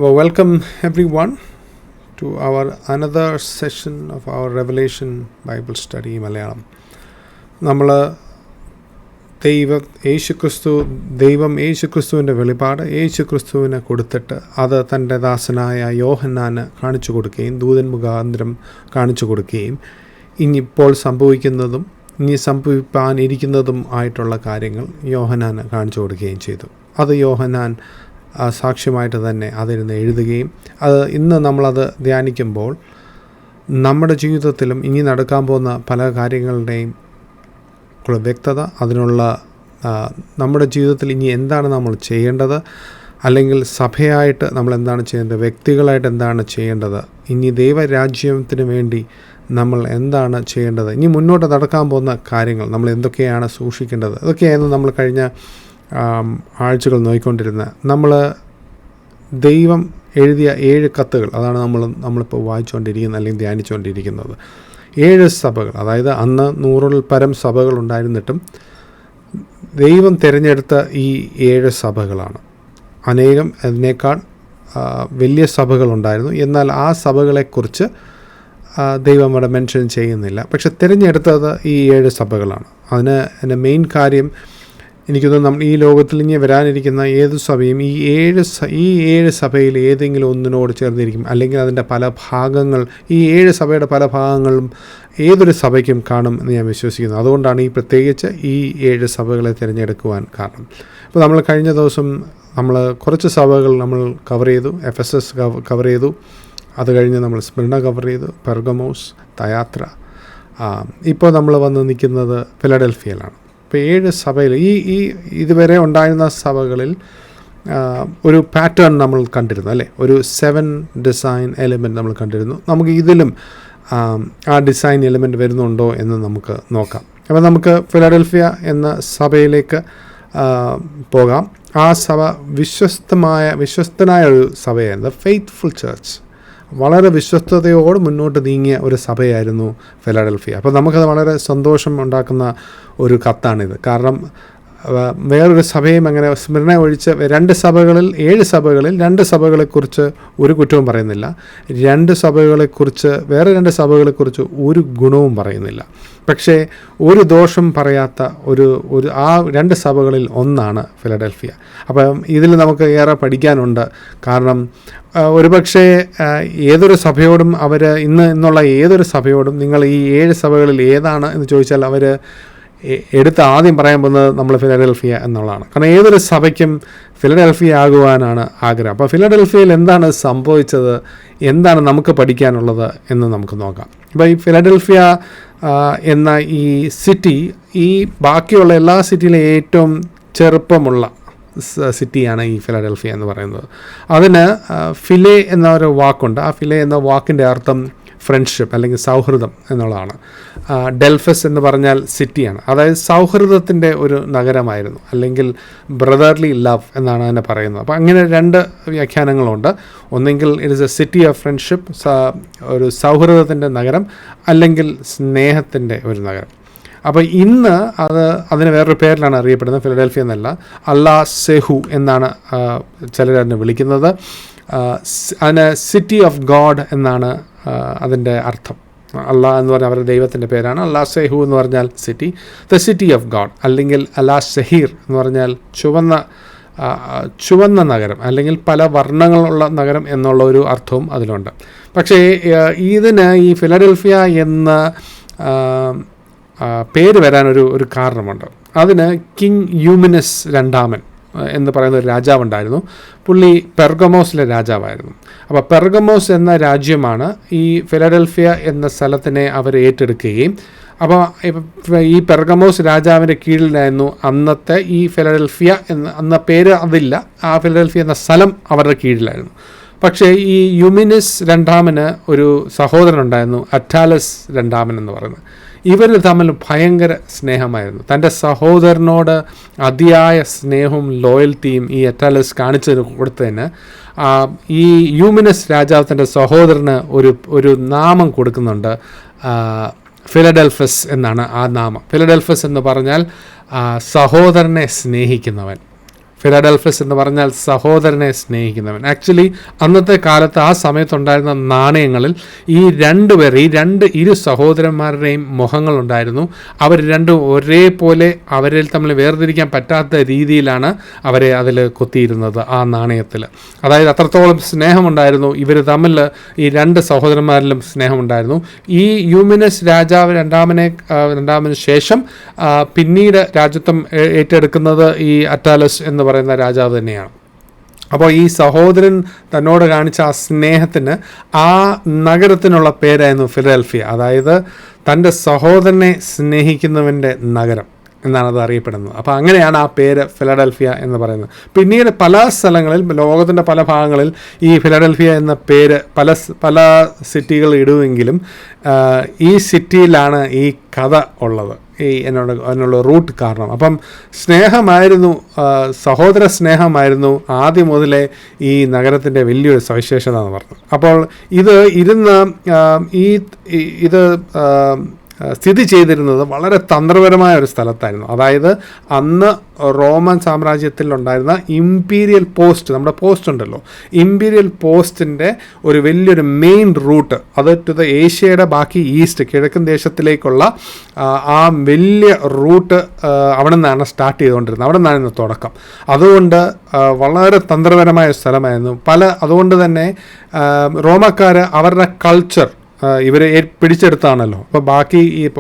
Well, welcome everyone to our another session of our Revelation Bible Study Malayalam. നമ്മൾ ദൈവം യേശുക്രിസ്തുവിൻ്റെ വെളിപാട് യേശുക്രിസ്തുവിനെ കൊടുത്തിട്ട് അത് തൻ്റെ ദാസനായ യോഹന്നാന് കാണിച്ചു കൊടുക്കുകയും ദൂതൻ മുഖാന്തരം കാണിച്ചു കൊടുക്കുകയും ഇനിയിപ്പോൾ സംഭവിക്കുന്നതും ഇനി സംഭവിക്കാനിരിക്കുന്നതും ആയിട്ടുള്ള കാര്യങ്ങൾ യോഹന്നാന് കാണിച്ചു കൊടുക്കുകയും ചെയ്തു. അത് യോഹന്നാൻ സാക്ഷ്യമായിട്ട് തന്നെ അതിരുന്ന് എഴുതുകയും ഇന്ന് നമ്മളത് ധ്യാനിക്കുമ്പോൾ നമ്മുടെ ജീവിതത്തിലും ഇനി നടക്കാൻ പോകുന്ന പല കാര്യങ്ങളുടെയും വ്യക്തത, അതിനുള്ള നമ്മുടെ ജീവിതത്തിൽ ഇനി എന്താണ് നമ്മൾ ചെയ്യേണ്ടത്, അല്ലെങ്കിൽ സഭയായിട്ട് നമ്മൾ എന്താണ് ചെയ്യേണ്ടത്, വ്യക്തികളായിട്ട് എന്താണ് ചെയ്യേണ്ടത്, ഇനി ദൈവരാജ്യത്തിന് വേണ്ടി നമ്മൾ എന്താണ് ചെയ്യേണ്ടത്, ഇനി മുന്നോട്ട് നടക്കാൻ പോകുന്ന കാര്യങ്ങൾ നമ്മൾ എന്തൊക്കെയാണ് സൂക്ഷിക്കേണ്ടത്, അതൊക്കെയായിരുന്നു നമ്മൾ കഴിഞ്ഞ ആഴ്ചകൾ നോക്കിക്കൊണ്ടിരുന്നത്. നമ്മൾ ദൈവം എഴുതിയ 7 കത്തുകൾ, അതാണ് നമ്മളിപ്പോൾ വായിച്ചുകൊണ്ടിരിക്കുന്നത് അല്ലെങ്കിൽ ധ്യാനിച്ചുകൊണ്ടിരിക്കുന്നത്. 7 സഭകൾ, അതായത് അന്ന് 100-ൽ പരം സഭകൾ ഉണ്ടായിരുന്നിട്ടും ദൈവം തിരഞ്ഞെടുത്ത ഈ 7 സഭകളാണ്. അനേകം അതിനേക്കാൾ വലിയ സഭകളുണ്ടായിരുന്നു. എന്നാൽ ആ സഭകളെക്കുറിച്ച് ദൈവം അവിടെ മെൻഷൻ ചെയ്യുന്നില്ല. പക്ഷെ തിരഞ്ഞെടുത്തത് ഈ 7 സഭകളാണ്. അതിന് മെയിൻ കാര്യം എനിക്കൊന്ന് നമ്മൾ ഈ ലോകത്തിൽ ഇനി വരാനിരിക്കുന്ന ഏത് സഭയും ഈ 7 സഭയിൽ ഏതെങ്കിലും ഒന്നിനോട് ചേർന്നിരിക്കും, അല്ലെങ്കിൽ അതിൻ്റെ പല ഭാഗങ്ങൾ, ഈ 7 സഭയുടെ പല ഭാഗങ്ങളും ഏതൊരു സഭയ്ക്കും കാണും എന്ന് ഞാൻ വിശ്വസിക്കുന്നു. അതുകൊണ്ടാണ് ഈ പ്രത്യേകിച്ച് ഈ 7 സഭകളെ തിരഞ്ഞെടുക്കുവാൻ കാരണം. ഇപ്പോൾ നമ്മൾ കഴിഞ്ഞ ദിവസം നമ്മൾ കുറച്ച് സഭകൾ നമ്മൾ കവർ ചെയ്തു. എഫെസസ് കവർ ചെയ്തു. അത് കഴിഞ്ഞ് നമ്മൾ സ്മിർണ കവർ ചെയ്തു, പെർഗമോസ്, തയാത്ര. ഇപ്പോൾ നമ്മൾ വന്ന് നിൽക്കുന്നത് ഫിലഡൽഫിയയിലാണ്. ഇപ്പോൾ 7 സഭയിൽ ഈ ഇതുവരെ ഉണ്ടായിരുന്ന സഭകളിൽ ഒരു പാറ്റേൺ നമ്മൾ കണ്ടിരുന്നു, അല്ലേ? ഒരു 7 ഡിസൈൻ എലിമെൻറ്റ് നമ്മൾ കണ്ടിരുന്നു. നമുക്ക് ഇതിലും ആ ഡിസൈൻ എലിമെൻറ്റ് വരുന്നുണ്ടോ എന്ന് നമുക്ക് നോക്കാം. അപ്പോൾ നമുക്ക് ഫിലഡൽഫിയ എന്ന സഭയിലേക്ക് പോകാം. ആ സഭ വിശ്വസ്തനായ ഒരു സഭയായിരുന്നു, ഫെയ്ത്ത്ഫുൾ ചർച്ച്. വളരെ വിശ്വസ്തയോട് മുന്നോട്ട് നീങ്ങിയ ഒരു സഭയായിരുന്നു ഫിലഡൽഫിയ. അപ്പോൾ നമുക്കത് വളരെ സന്തോഷം ഉണ്ടാക്കുന്ന ഒരു കത്താണിത്. കാരണം വേറൊരു സഭയും അങ്ങനെ സ്മിർണ ഒഴിച്ച് 2 സഭകളിൽ 7 സഭകളിൽ 2 സഭകളെക്കുറിച്ച് ഒരു കുറ്റവും പറയുന്നില്ല. 2 സഭകളെക്കുറിച്ച് വേറെ 2 സഭകളെക്കുറിച്ച് ഒരു ഗുണവും പറയുന്നില്ല. പക്ഷേ ഒരു ദോഷം പറയാത്ത ഒരു ആ 2 സഭകളിൽ ഒന്നാണ് ഫിലഡൽഫിയ. അപ്പം ഇതിൽ നമുക്ക് ഏറെ പഠിക്കാനുണ്ട്. കാരണം ഒരുപക്ഷെ ഏതൊരു സഭയോടും ഇന്നുള്ള ഏതൊരു സഭയോടും നിങ്ങൾ ഈ 7 സഭകളിൽ ഏതാണ് എന്ന് ചോദിച്ചാൽ അവർ എടുത്ത് ആദ്യം പറയാൻ പോകുന്നത് നമ്മൾ ഫിലഡൽഫിയ എന്നുള്ളതാണ്. കാരണം ഏതൊരു സഭയ്ക്കും ഫിലഡൽഫിയ ആകുവാനാണ് ആഗ്രഹം. അപ്പോൾ ഫിലഡൽഫിയയിൽ എന്താണ് സംഭവിച്ചത്, എന്താണ് നമുക്ക് പഠിക്കാനുള്ളത് എന്ന് നമുക്ക് നോക്കാം. ഇപ്പോൾ ഈ ഫിലഡൽഫിയ എന്ന ഈ സിറ്റി ഈ ബാക്കിയുള്ള എല്ലാ സിറ്റിയിലും ഏറ്റവും ചെറുപ്പമുള്ള സിറ്റിയാണ് ഈ ഫിലഡൽഫിയ എന്ന് പറയുന്നത്. അതിന് ഫിലെ എന്നൊരു വാക്കുണ്ട്. ആ ഫിലെ എന്ന വാക്കിൻ്റെ അർത്ഥം ഫ്രണ്ട്ഷിപ്പ് അല്ലെങ്കിൽ സൗഹൃദം എന്നുള്ളതാണ്. ഡെൽഫസ് എന്ന് പറഞ്ഞാൽ സിറ്റിയാണ്, അതായത് സൗഹൃദത്തിൻ്റെ ഒരു നഗരമായിരുന്നു, അല്ലെങ്കിൽ ബ്രദർലി ലവ് എന്നാണ് അതിനെ പറയുന്നത്. അപ്പോൾ അങ്ങനെ 2 വ്യാഖ്യാനങ്ങളുണ്ട്. ഒന്നെങ്കിൽ it is A city of friendship, ഒരു സൗഹൃദത്തിൻ്റെ നഗരം, അല്ലെങ്കിൽ സ്നേഹത്തിൻ്റെ ഒരു നഗരം. അപ്പോൾ ഇന്ന് അതിന് വേറൊരു പേരിലാണ് അറിയപ്പെടുന്നത്, ഫിലഡൽഫിയ എന്നല്ല, അല്ലാ സെഹു എന്നാണ് ചിലരതിനെ വിളിക്കുന്നത്. അതിന് സിറ്റി ഓഫ് ഗോഡ് എന്നാണ് അതിൻ്റെ അർത്ഥം. അല്ലാ എന്ന് പറഞ്ഞാൽ അവരുടെ ദൈവത്തിൻ്റെ പേരാണ്. അല്ലാ സെഹു എന്ന് പറഞ്ഞാൽ city, the city of God, അല്ലെങ്കിൽ അല്ലാ ഷഹീർ എന്ന് പറഞ്ഞാൽ ചുവന്ന നഗരം, അല്ലെങ്കിൽ പല വർണ്ണങ്ങളുള്ള നഗരം എന്നുള്ള ഒരു അർത്ഥവും അതിലുണ്ട്. പക്ഷേ ഇതിന് ഈ ഫിലഡൽഫിയ എന്ന പേര് വരാൻ ഒരു കാരണമുണ്ട്. അതിന് കിങ് യൂമിനസ് രണ്ടാമൻ എന്ന് പറയുന്ന ഒരു രാജാവുണ്ടായിരുന്നു. പുള്ളി പെർഗമോസിലെ രാജാവായിരുന്നു. അപ്പോൾ പെർഗമോസ് എന്ന രാജ്യമാണ് ഈ ഫിലഡൽഫിയ എന്ന സ്ഥലത്തിനെ അവർ ഏറ്റെടുക്കുകയും, അപ്പോൾ ഈ പെർഗമോസ് രാജാവിൻ്റെ കീഴിലായിരുന്നു അന്നത്തെ ഈ ഫിലഡൽഫിയ എന്ന പേര് അതില്ല, ആ ഫിലഡൽഫിയ എന്ന സ്ഥലം അവരുടെ കീഴിലായിരുന്നു. പക്ഷേ ഈ യൂമിനസ് രണ്ടാമന് ഒരു സഹോദരനുണ്ടായിരുന്നു, അറ്റാലസ് രണ്ടാമൻ എന്ന് പറയുന്നത്. ഇവർ തമ്മിൽ ഭയങ്കര സ്നേഹമായിരുന്നു. തൻ്റെ സഹോദരനോട് അതിയായ സ്നേഹവും ലോയൽറ്റിയും ഈ അറ്റാലസ് കാണിച്ചു കൊടുത്തതിന് ഈ യൂമിനസ് രാജാവ് തൻ്റെ സഹോദരന് ഒരു നാമം കൊടുക്കുന്നുണ്ട്. ഫിലഡൽഫസ് എന്നാണ് ആ നാമം. ഫിലഡൽഫസ് എന്ന് പറഞ്ഞാൽ സഹോദരനെ സ്നേഹിക്കുന്നവൻ. ഫിലഡൽഫിയസ് എന്ന് പറഞ്ഞാൽ സഹോദരനെ സ്നേഹിക്കുന്നവൻ. ആക്ച്വലി അന്നത്തെ കാലത്ത് ആ സമയത്തുണ്ടായിരുന്ന നാണയങ്ങളിൽ ഈ ഇരു സഹോദരന്മാരുടെയും മുഖങ്ങളുണ്ടായിരുന്നു. അവർ രണ്ടും ഒരേപോലെ അവരിൽ തമ്മിൽ വേർതിരിക്കാൻ പറ്റാത്ത രീതിയിലാണ് അവരെ അതിൽ കൊത്തിയിരുന്നത് ആ നാണയത്തിൽ. അതായത് അത്രത്തോളം സ്നേഹമുണ്ടായിരുന്നു ഇവർ തമ്മിൽ, ഈ രണ്ട് സഹോദരന്മാരിലും സ്നേഹമുണ്ടായിരുന്നു. ഈ യൂമിനസ് രാജാവ് രണ്ടാമന് ശേഷം പിന്നീട് രാജ്യത്വം ഏറ്റെടുക്കുന്നത് ഈ അറ്റാലസ് എന്ന് പറയുന്ന രാജാവ് തന്നെയാണ്. അപ്പോൾ ഈ സഹോദരൻ തന്നോട് കാണിച്ച ആ സ്നേഹത്തിന് ആ നഗരത്തിനുള്ള പേരായിരുന്നു ഫിലഡൽഫിയ. അതായത് തൻ്റെ സഹോദരനെ സ്നേഹിക്കുന്നവൻ്റെ നഗരം എന്നാണ് അത് അറിയപ്പെടുന്നത്. അപ്പോൾ അങ്ങനെയാണ് ആ പേര് ഫിലഡൽഫിയ എന്ന് പറയുന്നത്. പിന്നീട് പല സ്ഥലങ്ങളിൽ, ലോകത്തിൻ്റെ പല ഭാഗങ്ങളിൽ ഈ ഫിലഡൽഫിയ എന്ന പേര് പല സിറ്റികൾ ഇടുമെങ്കിലും ഈ സിറ്റിയിലാണ് ഈ കഥ ഉള്ളത്, അതിനുള്ള റൂട്ട് കാരണം. അപ്പം സ്നേഹമായിരുന്നു, സഹോദര സ്നേഹമായിരുന്നു ആദ്യം മുതലേ ഈ നഗരത്തിൻ്റെ വലിയൊരു സവിശേഷത എന്ന് പറഞ്ഞത്. അപ്പോൾ ഇത് സ്ഥിതി ചെയ്തിരുന്നത് വളരെ തന്ത്രപരമായ ഒരു സ്ഥലത്തായിരുന്നു. അതായത് അന്ന് റോമൻ സാമ്രാജ്യത്തിലുണ്ടായിരുന്ന ഇമ്പീരിയൽ പോസ്റ്റ്, നമ്മുടെ പോസ്റ്റ് ഉണ്ടല്ലോ, ഇമ്പീരിയൽ പോസ്റ്റിൻ്റെ ഒരു വലിയൊരു മെയിൻ റൂട്ട്, അത് ടു ദ ഏഷ്യയുടെ ബാക്കി ഈസ്റ്റ് കിഴക്കൻ ദേശത്തിലേക്കുള്ള ആ വലിയ റൂട്ട് അവിടെ നിന്നാണ് സ്റ്റാർട്ട് ചെയ്തുകൊണ്ടിരുന്നത്. അവിടെ നിന്നായിരുന്നു തുടക്കം. അതുകൊണ്ട് വളരെ തന്ത്രപരമായ സ്ഥലമായിരുന്നു. അതുകൊണ്ട് തന്നെ റോമക്കാർ അവരുടെ കൾച്ചർ ഇവരെ പിടിച്ചെടുത്താണല്ലോ. അപ്പോൾ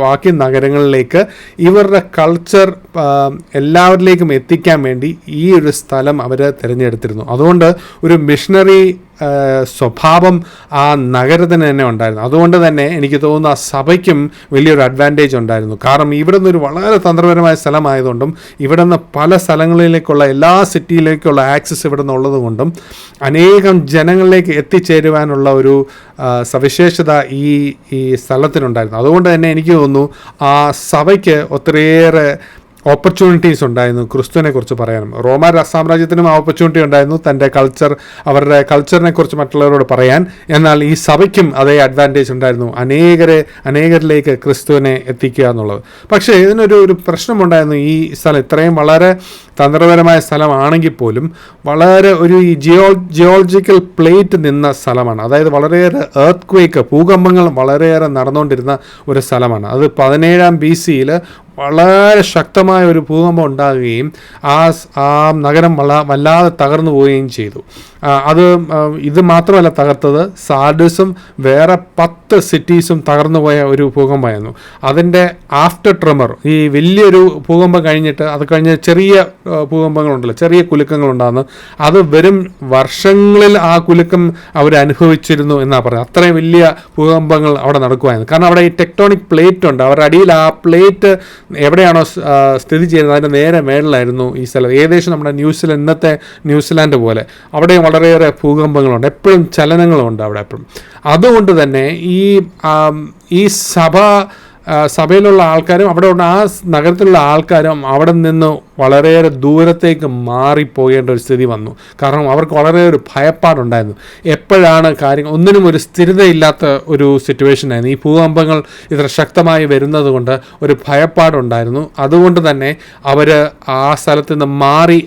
ബാക്കി നഗരങ്ങളിലേക്ക് ഇവരുടെ കൾച്ചർ എല്ലാവരിലേക്കും എത്തിക്കാൻ വേണ്ടി ഈ ഒരു സ്ഥലം അവർ തിരഞ്ഞെടുത്തിരുന്നു. അതുകൊണ്ട് ഒരു മിഷണറി സ്വഭാവം ആ നഗരത്തിന് തന്നെ ഉണ്ടായിരുന്നു. അതുകൊണ്ട് തന്നെ എനിക്ക് തോന്നുന്നു ആ സഭയ്ക്കും വലിയൊരു അഡ്വാൻറ്റേജ് ഉണ്ടായിരുന്നു. കാരണം ഇവിടെ നിന്നൊരു വളരെ തന്ത്രപരമായ സ്ഥലമായതുകൊണ്ടും ഇവിടെ നിന്ന് പല സ്ഥലങ്ങളിലേക്കുള്ള എല്ലാ സിറ്റിയിലേക്കുള്ള ആക്സസ് ഇവിടെ നിന്നുള്ളത് കൊണ്ടും അനേകം ജനങ്ങളിലേക്ക് എത്തിച്ചേരുവാനുള്ള ഒരു സവിശേഷത ഈ സ്ഥലത്തിനുണ്ടായിരുന്നു. അതുകൊണ്ട് തന്നെ എനിക്ക് തോന്നുന്നു ആ സഭയ്ക്ക് ഒത്തിരിയേറെ ഓപ്പർച്യൂണിറ്റീസ് ഉണ്ടായിരുന്നു ക്രിസ്തുവിനെ കുറിച്ച് പറയാനും. റോമ സാമ്രാജ്യത്തിനും ആ ഓപ്പർച്യൂണിറ്റി ഉണ്ടായിരുന്നു അവരുടെ കൾച്ചറിനെ കുറിച്ച് മറ്റുള്ളവരോട് പറയാൻ. എന്നാൽ ഈ സഭയ്ക്കും അതേ അഡ്വാൻറ്റേജ് ഉണ്ടായിരുന്നു, അനേകരിലേക്ക് ക്രിസ്തുവിനെ എത്തിക്കുക എന്നുള്ളത്. പക്ഷേ ഇതിനൊരു പ്രശ്നമുണ്ടായിരുന്നു. ഈ സ്ഥലം ഇത്രയും വളരെ തന്ത്രപരമായ സ്ഥലമാണെങ്കിൽ പോലും വളരെ ഈ ജിയോളജിക്കൽ പ്ലേറ്റ് നിന്ന സ്ഥലമാണ്. അതായത് വളരെയേറെ എർത്ത് ഭൂകമ്പങ്ങൾ വളരെയേറെ നടന്നുകൊണ്ടിരുന്ന ഒരു സ്ഥലമാണ്. അത് 17 BC വളരെ ശക്തമായ ഒരു ഭൂകമ്പം ഉണ്ടാകുകയും ആ നഗരം വല്ലാതെ തകർന്നു പോവുകയും ചെയ്തു. ഇത് മാത്രമല്ല തകർത്തത്, സാർഡിസും വേറെ 10 സിറ്റീസും തകർന്നു പോയ ഒരു ഭൂകമ്പമായിരുന്നു. അതിൻ്റെ ആഫ്റ്റർ ട്രെമർ, ഈ വലിയൊരു ഭൂകമ്പം കഴിഞ്ഞിട്ട് അത് കഴിഞ്ഞ് ചെറിയ ഭൂകമ്പങ്ങളുണ്ടല്ലോ, ചെറിയ കുലുക്കങ്ങളുണ്ടാകുന്നു. അത് വരും വർഷങ്ങളിൽ ആ കുലുക്കം അവർ അനുഭവിച്ചിരുന്നു എന്നാണ് പറയുന്നത്. അത്രയും വലിയ ഭൂകമ്പങ്ങൾ അവിടെ നടക്കുമായിരുന്നു. കാരണം അവിടെ ഈ ടെക്ടോണിക് പ്ലേറ്റ് ഉണ്ട്. അവരുടെ അടിയിൽ ആ പ്ലേറ്റ് എവിടെയാണോ സ്ഥിതി ചെയ്യുന്നത് അതിൻ്റെ നേരെ മേളിലായിരുന്നു ഈ സ്ഥലം. ഏകദേശം നമ്മുടെ ഇന്നത്തെ ന്യൂസിലാൻഡ് പോലെ അവിടെയും വളരെയേറെ ഭൂകമ്പങ്ങളുണ്ട്, എപ്പോഴും ചലനങ്ങളുണ്ട് അവിടെ എപ്പോഴും. അതുകൊണ്ട് തന്നെ ഈ സഭയിലുള്ള ആൾക്കാരും അവിടെ ഉള്ള ആ നഗരത്തിലുള്ള ആൾക്കാരും അവിടെ നിന്ന് വളരെയേറെ ദൂരത്തേക്ക് മാറിപ്പോകേണ്ട ഒരു സ്ഥിതി വന്നു. കാരണം അവർക്ക് വളരെ ഒരു ഭയപ്പാടുണ്ടായിരുന്നു. എപ്പോഴാണ് കാര്യങ്ങൾ ഒന്നിനും ഒരു സ്ഥിരതയില്ലാത്ത ഒരു സിറ്റുവേഷൻ ആയിരുന്നു. ഈ ഭൂകമ്പങ്ങൾ ഇത്ര ശക്തമായി വരുന്നത് കൊണ്ട് ഒരു ഭയപ്പാടുണ്ടായിരുന്നു. അതുകൊണ്ട് തന്നെ അവർ ആ സ്ഥലത്ത് നിന്ന് മാറി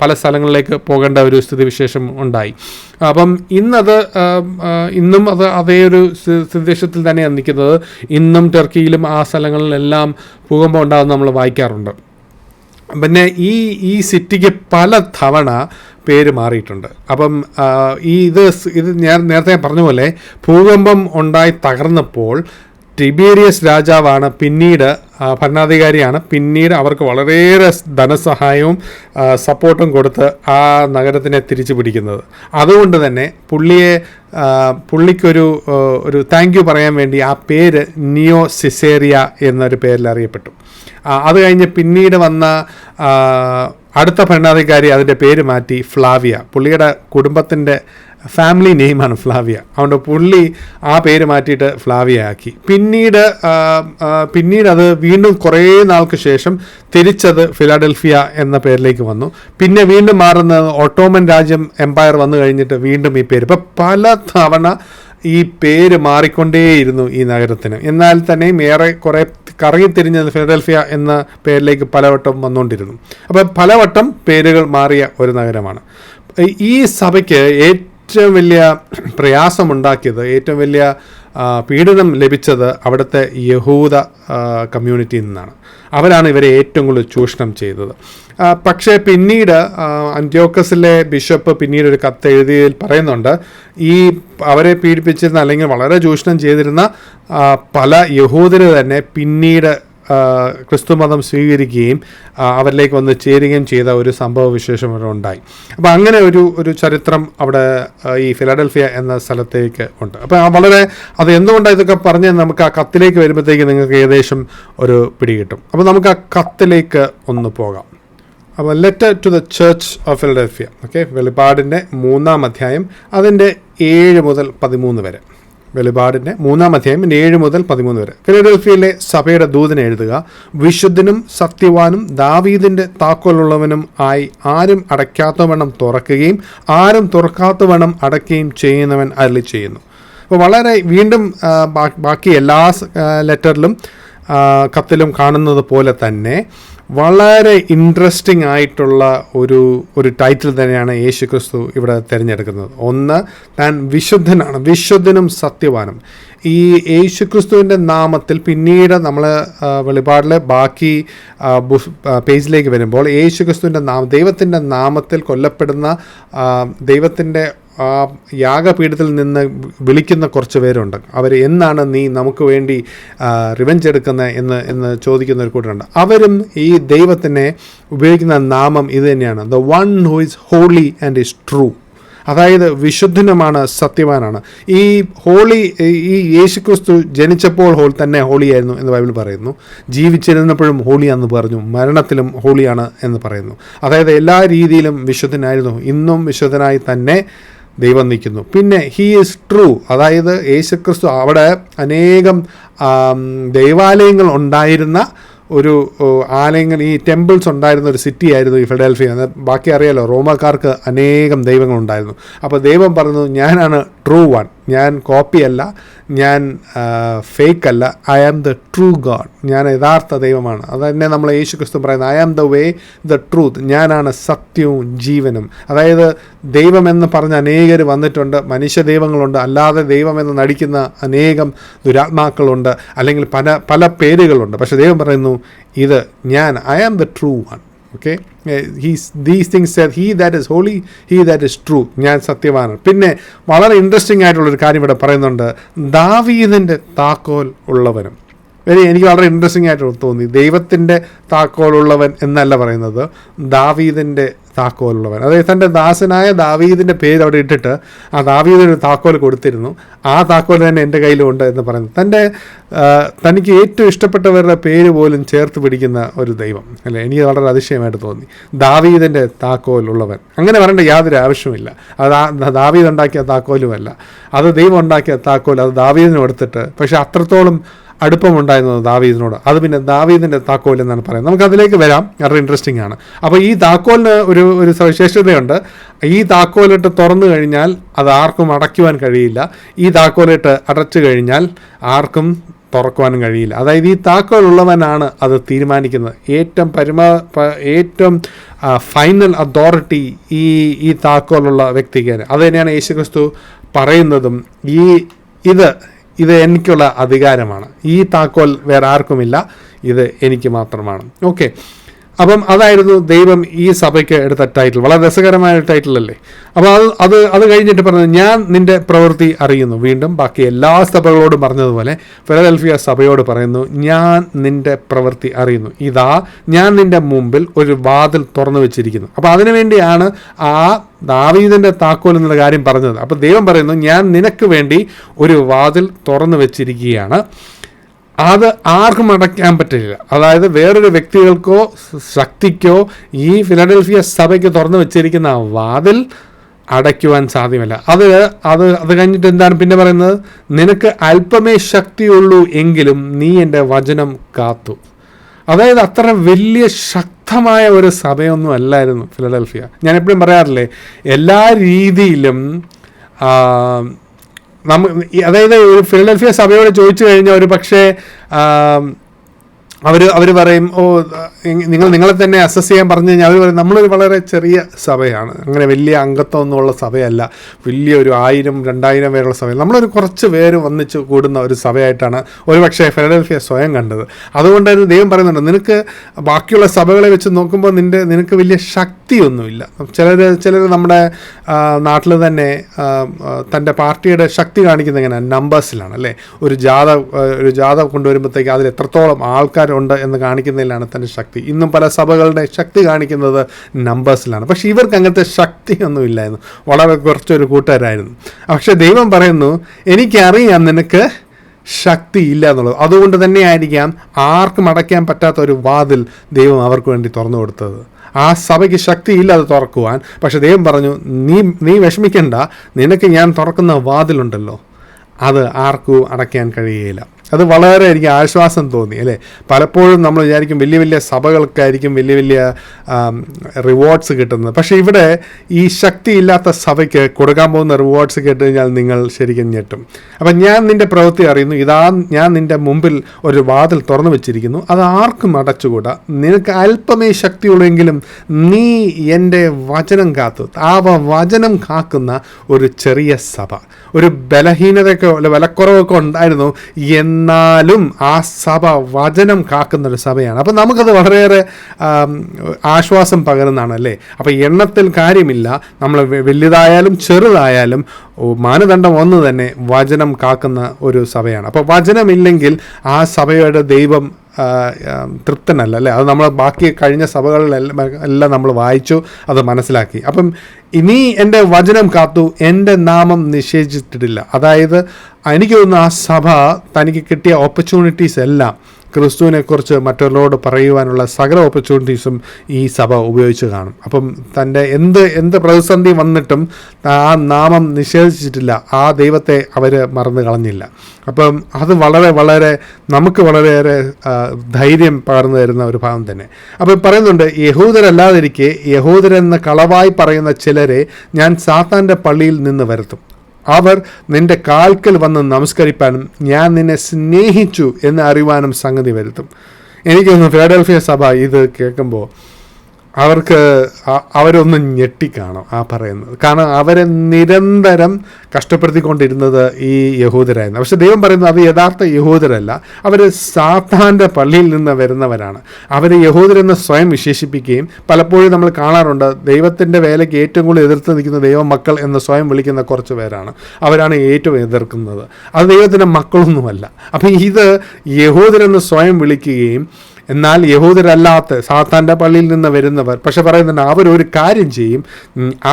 പല സ്ഥലങ്ങളിലേക്ക് പോകേണ്ട ഒരു സ്ഥിതിവിശേഷം ഉണ്ടായി. അപ്പം ഇന്നും അതേ ഒരു സ്ഥിതിവിശേഷത്തിൽ തന്നെയാണ് നിൽക്കുന്നത്. ഇന്നും ടർക്കിയിലും ആ സ്ഥലങ്ങളിലെല്ലാം ഭൂകമ്പം ഉണ്ടാകുന്നത് നമ്മൾ വായിക്കാറുണ്ട്. പിന്നെ ഈ സിറ്റിക്ക് പല തവണ പേര് മാറിയിട്ടുണ്ട്. അപ്പം ഇത് ഞാൻ നേരത്തെ പറഞ്ഞ പോലെ ഭൂകമ്പം ഉണ്ടായി തകർന്നപ്പോൾ ടിബേരിയസ് രാജാവാണ് പിന്നീട് ഭരണാധികാരിയാണ്. പിന്നീട് അവർക്ക് വളരെയേറെ ധനസഹായവും സപ്പോർട്ടും കൊടുത്ത് ആ നഗരത്തിനെ തിരിച്ചു പിടിക്കുന്നത്. അതുകൊണ്ട് തന്നെ പുള്ളിക്കൊരു താങ്ക് യു പറയാൻ വേണ്ടി ആ പേര് നിയോ സിസേറിയ എന്നൊരു പേരിൽ അറിയപ്പെട്ടു. അത് കഴിഞ്ഞ് പിന്നീട് വന്ന അടുത്ത ഭരണാധികാരി അതിൻ്റെ പേര് മാറ്റി ഫ്ലാവിയ. പുള്ളിയുടെ കുടുംബത്തിൻ്റെ ഫാമിലി നെയിമാണ് ഫ്ലാവിയ. അതുകൊണ്ട് പുള്ളി ആ പേര് മാറ്റിയിട്ട് ഫ്ലാവിയ ആക്കി. പിന്നീട് അത് വീണ്ടും കുറേ നാൾക്ക് ശേഷം തിരിച്ചത് ഫിലാഡൽഫിയ എന്ന പേരിലേക്ക് വന്നു. പിന്നെ വീണ്ടും മാറുന്നത് ഒട്ടോമൻ എംപയർ വന്നു കഴിഞ്ഞിട്ട് വീണ്ടും ഈ പേര്. ഇപ്പം പല തവണ ഈ പേര് മാറിക്കൊണ്ടേയിരുന്നു ഈ നഗരത്തിന്. എന്നാൽ തന്നെയും ഏറെ കുറേ കറങ്ങിത്തിരിഞ്ഞ ഫിലഡൽഫിയ എന്ന പേരിലേക്ക് പലവട്ടം വന്നുകൊണ്ടിരുന്നു. അപ്പോൾ പലവട്ടം പേരുകൾ മാറിയ ഒരു നഗരമാണ്. ഈ സഭയ്ക്ക് ഏറ്റവും വലിയ പ്രയാസമുണ്ടാക്കിയത്, ഏറ്റവും വലിയ പീഡനം ലഭിച്ചത് അവിടുത്തെ യഹൂദ കമ്മ്യൂണിറ്റിയിൽ നിന്നാണ്. അവരാണ് ഇവരെ ഏറ്റവും കൂടുതൽ ചൂഷണം ചെയ്തത്. പക്ഷേ പിന്നീട് അന്ത്യോക്കസിലെ ബിഷപ്പ് പിന്നീട് ഒരു കത്ത് എഴുതിയതിൽ പറയുന്നുണ്ട്, ഈ അവരെ പീഡിപ്പിച്ചിരുന്ന അല്ലെങ്കിൽ വളരെ ചൂഷണം ചെയ്തിരുന്ന പല യഹൂദർ തന്നെ പിന്നീട് ക്രിസ്തുമതം സ്വീകരിക്കുകയും അവരിലേക്ക് വന്ന് ചേരുകയും ചെയ്ത ഒരു സംഭവ വിശേഷം അവിടെ ഉണ്ടായി. അപ്പോൾ അങ്ങനെ ഒരു ചരിത്രം അവിടെ ഈ ഫിലഡൽഫിയ എന്ന സ്ഥലത്തേക്ക് ഉണ്ട്. അപ്പോൾ വളരെ അത് എന്തുകൊണ്ടാണ് ഇതൊക്കെ പറഞ്ഞ് നമുക്ക് ആ കത്തിലേക്ക് വരുമ്പോഴത്തേക്ക് നിങ്ങൾക്ക് ഏകദേശം ഒരു പിടി കിട്ടും. അപ്പോൾ നമുക്ക് ആ കത്തിലേക്ക് ഒന്ന് പോകാം. അപ്പോൾ letter to the church of Philadelphia, okay, വെളിപ്പാടിൻ്റെ 3-ാം അധ്യായം അതിൻ്റെ 7 മുതൽ 13 വരെ. വെളിപാടിൻ്റെ 3-ാം അധ്യായം 7 മുതൽ 13 വരെ. ഫിലഡൽഫിയയിലെ സഭയുടെ ദൂതനെ എഴുതുക. വിശുദ്ധനും സത്യവാനും ദാവീദിൻ്റെ താക്കോലുള്ളവനും ആയി ആരും അടയ്ക്കാത്തവണ്ണം തുറക്കുകയും ആരും തുറക്കാത്തവണ്ണം അടയ്ക്കുകയും ചെയ്യുന്നവൻ അരുളി ചെയ്യുന്നു. അപ്പോൾ വളരെ വീണ്ടും ബാക്കി എല്ലാ ലെറ്ററിലും കത്തിലും കാണുന്നത് പോലെ തന്നെ വളരെ ഇൻട്രസ്റ്റിംഗ് ആയിട്ടുള്ള ഒരു ടൈറ്റിൽ തന്നെയാണ് യേശു ക്രിസ്തു ഇവിടെ തിരഞ്ഞെടുക്കുന്നത്. ഒന്ന്, താൻ വിശുദ്ധനാണ്, വിശുദ്ധനും സത്യവാനും. ഈ യേശു ക്രിസ്തുവിൻ്റെ നാമത്തിൽ പിന്നീട് നമ്മൾ വെളിപാടിലെ ബാക്കി പേജിലേക്ക് വരുമ്പോൾ യേശു ക്രിസ്തുവിൻ്റെ ദൈവത്തിൻ്റെ നാമത്തിൽ കൊല്ലപ്പെടുന്ന ദൈവത്തിൻ്റെ യാഗപീഠത്തിൽ നിന്ന് വിളിക്കുന്ന കുറച്ച് പേരുണ്ട്. അവർ എന്നാണ് നീ നമുക്ക് വേണ്ടി റിവെഞ്ച് എടുക്കുന്നത് എന്ന് ചോദിക്കുന്ന ഒരു കൂട്ടരുണ്ട്. അവരും ഈ ദൈവത്തിനെ ഉപയോഗിക്കുന്ന നാമം ഇത് തന്നെയാണ്, the one who is holy and is true. അതായത് വിശുദ്ധനുമാണ്, സത്യവാനാണ്. ഈ യേശു ക്രിസ്തു ജനിച്ചപ്പോൾ തന്നെ ഹോളിയായിരുന്നു എന്ന് ബൈബിൾ പറയുന്നു. ജീവിച്ചിരുന്നപ്പോഴും ഹോളിയാണെന്ന് പറഞ്ഞു, മരണത്തിലും ഹോളിയാണ് എന്ന് പറയുന്നു. അതായത് എല്ലാ രീതിയിലും വിശുദ്ധനായിരുന്നു, ഇന്നും വിശുദ്ധനായി തന്നെ ദൈവം നിൽക്കുന്നു. പിന്നെ ഹീ ഈസ് ട്രൂ, അതായത് യേശുക്രിസ്തു അവിടെ അനേകം ദൈവാലയങ്ങൾ ഉണ്ടായിരുന്ന ഒരു ആലയങ്ങൾ, ഈ ടെമ്പിൾസ് ഉണ്ടായിരുന്ന ഒരു സിറ്റി ആയിരുന്നു ഈ ഫിലഡൽഫിയ. ബാക്കി അറിയാലോ, റോമക്കാർക്ക് അനേകം ദൈവങ്ങളുണ്ടായിരുന്നു. അപ്പോൾ ദൈവം പറഞ്ഞു, ഞാനാണ് ട്രൂ വൺ, ഞാൻ കോപ്പിയല്ല, ഞാൻ ഫേക്ക് അല്ല, I am the true God, ഞാൻ യഥാർത്ഥ ദൈവമാണ്. അത് തന്നെ നമ്മൾ യേശു ക്രിസ്തു പറയുന്നത്, I am the way, the truth, ഞാനാണ് സത്യവും ജീവനും. അതായത് ദൈവമെന്ന് പറഞ്ഞ അനേകർ വന്നിട്ടുണ്ട്, മനുഷ്യ ദൈവങ്ങളുണ്ട്, അല്ലാതെ ദൈവമെന്ന് നടിക്കുന്ന അനേകം ദുരാത്മാക്കളുണ്ട്, അല്ലെങ്കിൽ പല പേരുകളുണ്ട്. പക്ഷെ ദൈവം പറയുന്നു, ഇത് ഞാൻ, I am the true one. Okay, these things said, he that is holy, he that is true, ഞാൻ സത്യവാനാണ്. പിന്നെ വളരെ ഇൻട്രസ്റ്റിംഗ് ആയിട്ടുള്ളൊരു കാര്യം ഇവിടെ പറയുന്നുണ്ട്, ദാവീദിൻ്റെ താക്കോൽ ഉള്ളവനും. എനിക്ക് വളരെ ഇൻട്രസ്റ്റിംഗ് ആയിട്ട് തോന്നി. ദൈവത്തിൻ്റെ താക്കോലുള്ളവൻ എന്നല്ല പറയുന്നത്, ദാവീദിൻ്റെ താക്കോലുള്ളവൻ. അതായത് തൻ്റെ ദാസനായ ദാവീദിൻ്റെ പേര് അവിടെ ഇട്ടിട്ട് ആ ദാവീദിന് താക്കോൽ കൊടുത്തിരുന്നു, ആ താക്കോൽ തന്നെ എൻ്റെ കയ്യിലുണ്ട് എന്ന് പറയുന്നു. തനിക്ക് ഏറ്റവും ഇഷ്ടപ്പെട്ടവരുടെ പേര് പോലും ചേർത്ത് പിടിക്കുന്ന ഒരു ദൈവം അല്ലേ. എനിക്ക് വളരെ അതിശയമായിട്ട് തോന്നി, ദാവീദിൻ്റെ താക്കോലുള്ളവൻ. അങ്ങനെ പറയേണ്ട യാതൊരു ആവശ്യമില്ല. അത് ദാവീദ് ഉണ്ടാക്കിയ താക്കോലുമല്ല, അത് ദൈവം ഉണ്ടാക്കിയ താക്കോൽ, അത് ദാവീദിന് കൊടുത്തിട്ട്. പക്ഷെ അത്രത്തോളം അടുപ്പമുണ്ടായിരുന്നത് ദാവീദിനോട്, അത് പിന്നെ ദാവീദിൻ്റെ താക്കോൽ എന്നാണ് പറയുന്നത്. നമുക്കതിലേക്ക് വരാം, വളരെ ഇൻട്രസ്റ്റിംഗ് ആണ്. അപ്പോൾ ഈ താക്കോലിന് ഒരു സവിശേഷതയുണ്ട്. ഈ താക്കോലിട്ട് തുറന്നു കഴിഞ്ഞാൽ അത് ആർക്കും അടയ്ക്കുവാൻ കഴിയില്ല, ഈ താക്കോലിട്ട് അടച്ചു കഴിഞ്ഞാൽ ആർക്കും തുറക്കുവാനും കഴിയില്ല. അതായത് ഈ താക്കോലുള്ളവനാണ് അത് തീരുമാനിക്കുന്നത്. ഏറ്റവും ഫൈനൽ അതോറിറ്റി ഈ താക്കോലുള്ള വ്യക്തിക്ക്. അത് തന്നെയാണ് യേശുക്രിസ്തു പറയുന്നതും, ഇത് എനിക്കുള്ള അധികാരമാണ്, ഈ താക്കോൽ വേറെ ആർക്കുമില്ല, ഇത് എനിക്ക് മാത്രമാണ്. ഓക്കെ, അപ്പം അതായിരുന്നു ദൈവം ഈ സഭയ്ക്ക് എടുത്ത ടൈറ്റിൽ. വളരെ രസകരമായ ടൈറ്റിൽ അല്ലേ. അപ്പോൾ അത് കഴിഞ്ഞിട്ട് പറഞ്ഞത്, ഞാൻ നിൻ്റെ പ്രവൃത്തി അറിയുന്നു. വീണ്ടും ബാക്കി എല്ലാ സഭകളോടും പറഞ്ഞതുപോലെ ഫിലഡൽഫിയ സഭയോട് പറയുന്നു, ഞാൻ നിൻ്റെ പ്രവൃത്തി അറിയുന്നു. ഇതാ ഞാൻ നിൻ്റെ മുമ്പിൽ ഒരു വാതിൽ തുറന്നു വെച്ചിരിക്കുന്നു. അപ്പോൾ അതിനുവേണ്ടിയാണ് ആ ദാവീദിൻ്റെ താക്കോൽ എന്നുള്ള കാര്യം പറഞ്ഞത്. അപ്പോൾ ദൈവം പറയുന്നു, ഞാൻ നിനക്ക് വേണ്ടി ഒരു വാതിൽ തുറന്നു വെച്ചിരിക്കുകയാണ്, അത് ആർക്കും അടയ്ക്കാൻ പറ്റില്ല. അതായത് വേറൊരു വ്യക്തികൾക്കോ ശക്തിക്കോ ഈ ഫിലഡൽഫിയ സഭയ്ക്ക് തുറന്നു വെച്ചിരിക്കുന്ന വാതിൽ അടയ്ക്കുവാൻ സാധ്യമല്ല. അത് കഴിഞ്ഞിട്ട് എന്താണ് പിന്നെ പറയുന്നത്, നിനക്ക് അല്പമേ ശക്തിയുള്ളൂ എങ്കിലും നീ എൻ്റെ വചനം കാത്തു. അതായത് അത്ര വലിയ ശക്തമായ ഒരു സഭയൊന്നും അല്ലായിരുന്നു ഫിലഡൽഫിയ. ഞാൻ എപ്പോഴും പറയാറില്ലേ, എല്ലാ രീതിയിലും അതായത് ഒരു ഫിലഡൽഫിയ സഭയോട് ചോദിച്ചു കഴിഞ്ഞാൽ ഒരു പക്ഷേ അവർ പറയും, നിങ്ങളെ തന്നെ അസസ് ചെയ്യാൻ പറഞ്ഞു കഴിഞ്ഞാൽ അവർ പറയും നമ്മളൊരു വളരെ ചെറിയ സഭയാണ്, അങ്ങനെ വലിയ അംഗത്വമൊന്നുമുള്ള സഭയല്ല, വലിയ ഒരു 1000-2000 പേരുള്ള സഭയല്ല, നമ്മളൊരു കുറച്ച് പേര് ഒന്നിച്ച് കൂടുന്ന ഒരു സഭയായിട്ടാണ് ഒരു പക്ഷേ ഫിലഡൽഫിയ സ്വയം കണ്ടത്. അതുകൊണ്ടായിരുന്നു ദൈവം പറയുന്നുണ്ട്, നിനക്ക് ബാക്കിയുള്ള സഭകളെ വെച്ച് നോക്കുമ്പോൾ നിനക്ക് വലിയ ശക്തിയൊന്നുമില്ല. ചിലർ നമ്മുടെ നാട്ടിൽ തന്നെ തൻ്റെ പാർട്ടിയുടെ ശക്തി കാണിക്കുന്നത് എങ്ങനെ, നമ്പേഴ്സിലാണ് അല്ലേ. ഒരു ജാഥ കൊണ്ടുവരുമ്പോഴത്തേക്ക് അതിൽ എത്രത്തോളം ആൾക്കാരുണ്ട് എന്ന് കാണിക്കുന്നതിലാണ് തൻ്റെ ശക്തി. ഇന്നും പല സഭകളുടെ ശക്തി കാണിക്കുന്നത് നമ്പേഴ്സിലാണ്. പക്ഷേ ഇവർക്ക് അങ്ങനത്തെ ശക്തിയൊന്നും ഇല്ലായിരുന്നു, വളരെ കുറച്ചൊരു കൂട്ടുകാരായിരുന്നു. പക്ഷെ ദൈവം പറയുന്നു, എനിക്കറിയാം നിനക്ക് ശക്തി ഇല്ല എന്നുള്ളത്. അതുകൊണ്ട് തന്നെ ആയിരിക്കാം ആർക്കും അടയ്ക്കാൻ പറ്റാത്ത ഒരു വാതിൽ ദൈവം അവർക്ക് വേണ്ടി തുറന്നു കൊടുത്തത്. ആ സഭയ്ക്ക് ശക്തിയില്ല അത് തുറക്കുവാൻ. പക്ഷെ ദൈവം പറഞ്ഞു, നീ വിഷമിക്കണ്ട, നിനക്ക് ഞാൻ തുറക്കുന്ന വാതിലുണ്ടല്ലോ, അത് ആർക്കും അടയ്ക്കാൻ കഴിയുകയില്ല. അത് വളരെ എനിക്ക് ആശ്വാസം തോന്നി അല്ലേ. പലപ്പോഴും നമ്മൾ വിചാരിക്കും വലിയ വലിയ സഭകൾക്കായിരിക്കും വലിയ വലിയ റിവാർഡ്സ് കിട്ടുന്നത്. പക്ഷേ ഇവിടെ ഈ ശക്തിയില്ലാത്ത സഭയ്ക്ക് കൊടുക്കാൻ പോകുന്ന റിവാർഡ്സ് കേട്ട് കഴിഞ്ഞാൽ നിങ്ങൾ ശരിക്കും ഞെട്ടും. അപ്പം ഞാൻ നിൻ്റെ പ്രവൃത്തി അറിയുന്നു, ഞാൻ നിൻ്റെ മുമ്പിൽ ഒരു വാതിൽ തുറന്നു വെച്ചിരിക്കുന്നു, അത് ആർക്കും അടച്ചുകൂടാ. നിനക്ക് അല്പമേ ശക്തിയുള്ളെങ്കിലും നീ എൻ്റെ വചനം കാത്തു. ആ വചനം കാക്കുന്ന ഒരു ചെറിയ സഭ, ഒരു ബലഹീനതയൊക്കെ വിലക്കുറവൊക്കെ ഉണ്ടായിരുന്നു, എന്നാലും ആ സഭ വചനം കാക്കുന്നൊരു സഭയാണ്. അപ്പം നമുക്കത് വളരെയേറെ ആശ്വാസം പകരുന്നതാണ് അല്ലേ. അപ്പം എണ്ണത്തിൽ കാര്യമില്ല, നമ്മൾ വലുതായാലും ചെറുതായാലും മാനദണ്ഡം ഒന്ന് തന്നെ, വചനം കാക്കുന്ന ഒരു സഭയാണ്. അപ്പോൾ വചനമില്ലെങ്കിൽ ആ സഭയുടെ ദൈവം തൃപ്തനല്ല അല്ലേ. അത് നമ്മൾ ബാക്കി കഴിഞ്ഞ സഭകളിലെല്ലാം നമ്മൾ വായിച്ചു, അത് മനസ്സിലാക്കി. അപ്പം നീ എൻ്റെ വചനം കാത്തു, എൻ്റെ നാമം നിഷേധിച്ചിട്ടില്ല. അതായത് എനിക്ക് തോന്നുന്നു ആ സഭ തനിക്ക് കിട്ടിയ ഓപ്പർച്യൂണിറ്റീസ് എല്ലാം, ക്രിസ്തുവിനെക്കുറിച്ച് മറ്റുള്ളവരോട് പറയുവാനുള്ള സകല ഓപ്പർച്യൂണിറ്റീസും ഈ സഭ ഉപയോഗിച്ച് കാണും. അപ്പം തൻ്റെ എന്ത് പ്രതിസന്ധി വന്നിട്ടും ആ നാമം നിഷേധിച്ചിട്ടില്ല, ആ ദൈവത്തെ അവർ മറന്നു കളഞ്ഞില്ല. അപ്പം അത് വളരെ വളരെ നമുക്ക് വളരെയേറെ ധൈര്യം പകർന്നു തരുന്ന ഒരു ഭാഗം തന്നെ. അപ്പം പറയുന്നുണ്ട്, യഹൂദരല്ലാതിരിക്കെ യഹൂദരെന്ന് കളവായി പറയുന്ന ചിലരെ ഞാൻ സാത്താൻ്റെ പള്ളിയിൽ നിന്ന് വരുത്തും. അവർ നിൻ്റെ കാൽക്കൽ വന്ന് നമസ്കരിപ്പാനും ഞാൻ നിന്നെ സ്നേഹിച്ചു എന്ന് അറിയുവാനും സംഗതി വരുത്തും. എനിക്കൊന്ന് ഫിലഡൽഫിയ സഭ ഇത് കേൾക്കുമ്പോൾ അവരൊന്ന് ഞെട്ടിക്കാണും ആ പറയുന്നത്. കാരണം അവരെ നിരന്തരം കഷ്ടപ്പെടുത്തിക്കൊണ്ടിരുന്നത് ഈ യഹൂദരായിരുന്നു. പക്ഷെ ദൈവം പറയുന്നത് അത് യഥാർത്ഥ യഹൂദരല്ല, അവർ സാത്താൻ്റെ പള്ളിയിൽ നിന്ന് വരുന്നവരാണ്. അവർ യഹൂദരെന്ന് സ്വയം വിശേഷിപ്പിക്കുകയും പലപ്പോഴും നമ്മൾ കാണാറുണ്ട്, ദൈവത്തിൻ്റെ വേലയ്ക്ക് ഏറ്റവും കൂടുതൽ എതിർത്ത് നിൽക്കുന്ന ദൈവമക്കൾ എന്ന് സ്വയം വിളിക്കുന്ന കുറച്ച് പേരാണ്. അവരാണ് ഏറ്റവും എതിർക്കുന്നത്. അത് ദൈവത്തിൻ്റെ മക്കളൊന്നുമല്ല. അപ്പം ഇത് യഹൂദരെന്ന് സ്വയം വിളിക്കുകയും എന്നാൽ യഹൂദരല്ലാത്ത സാത്താൻ്റെ പള്ളിയിൽ നിന്ന് വരുന്നവർ പക്ഷെ പറയുന്നുണ്ട്, അവരൊരു കാര്യം ചെയ്യും,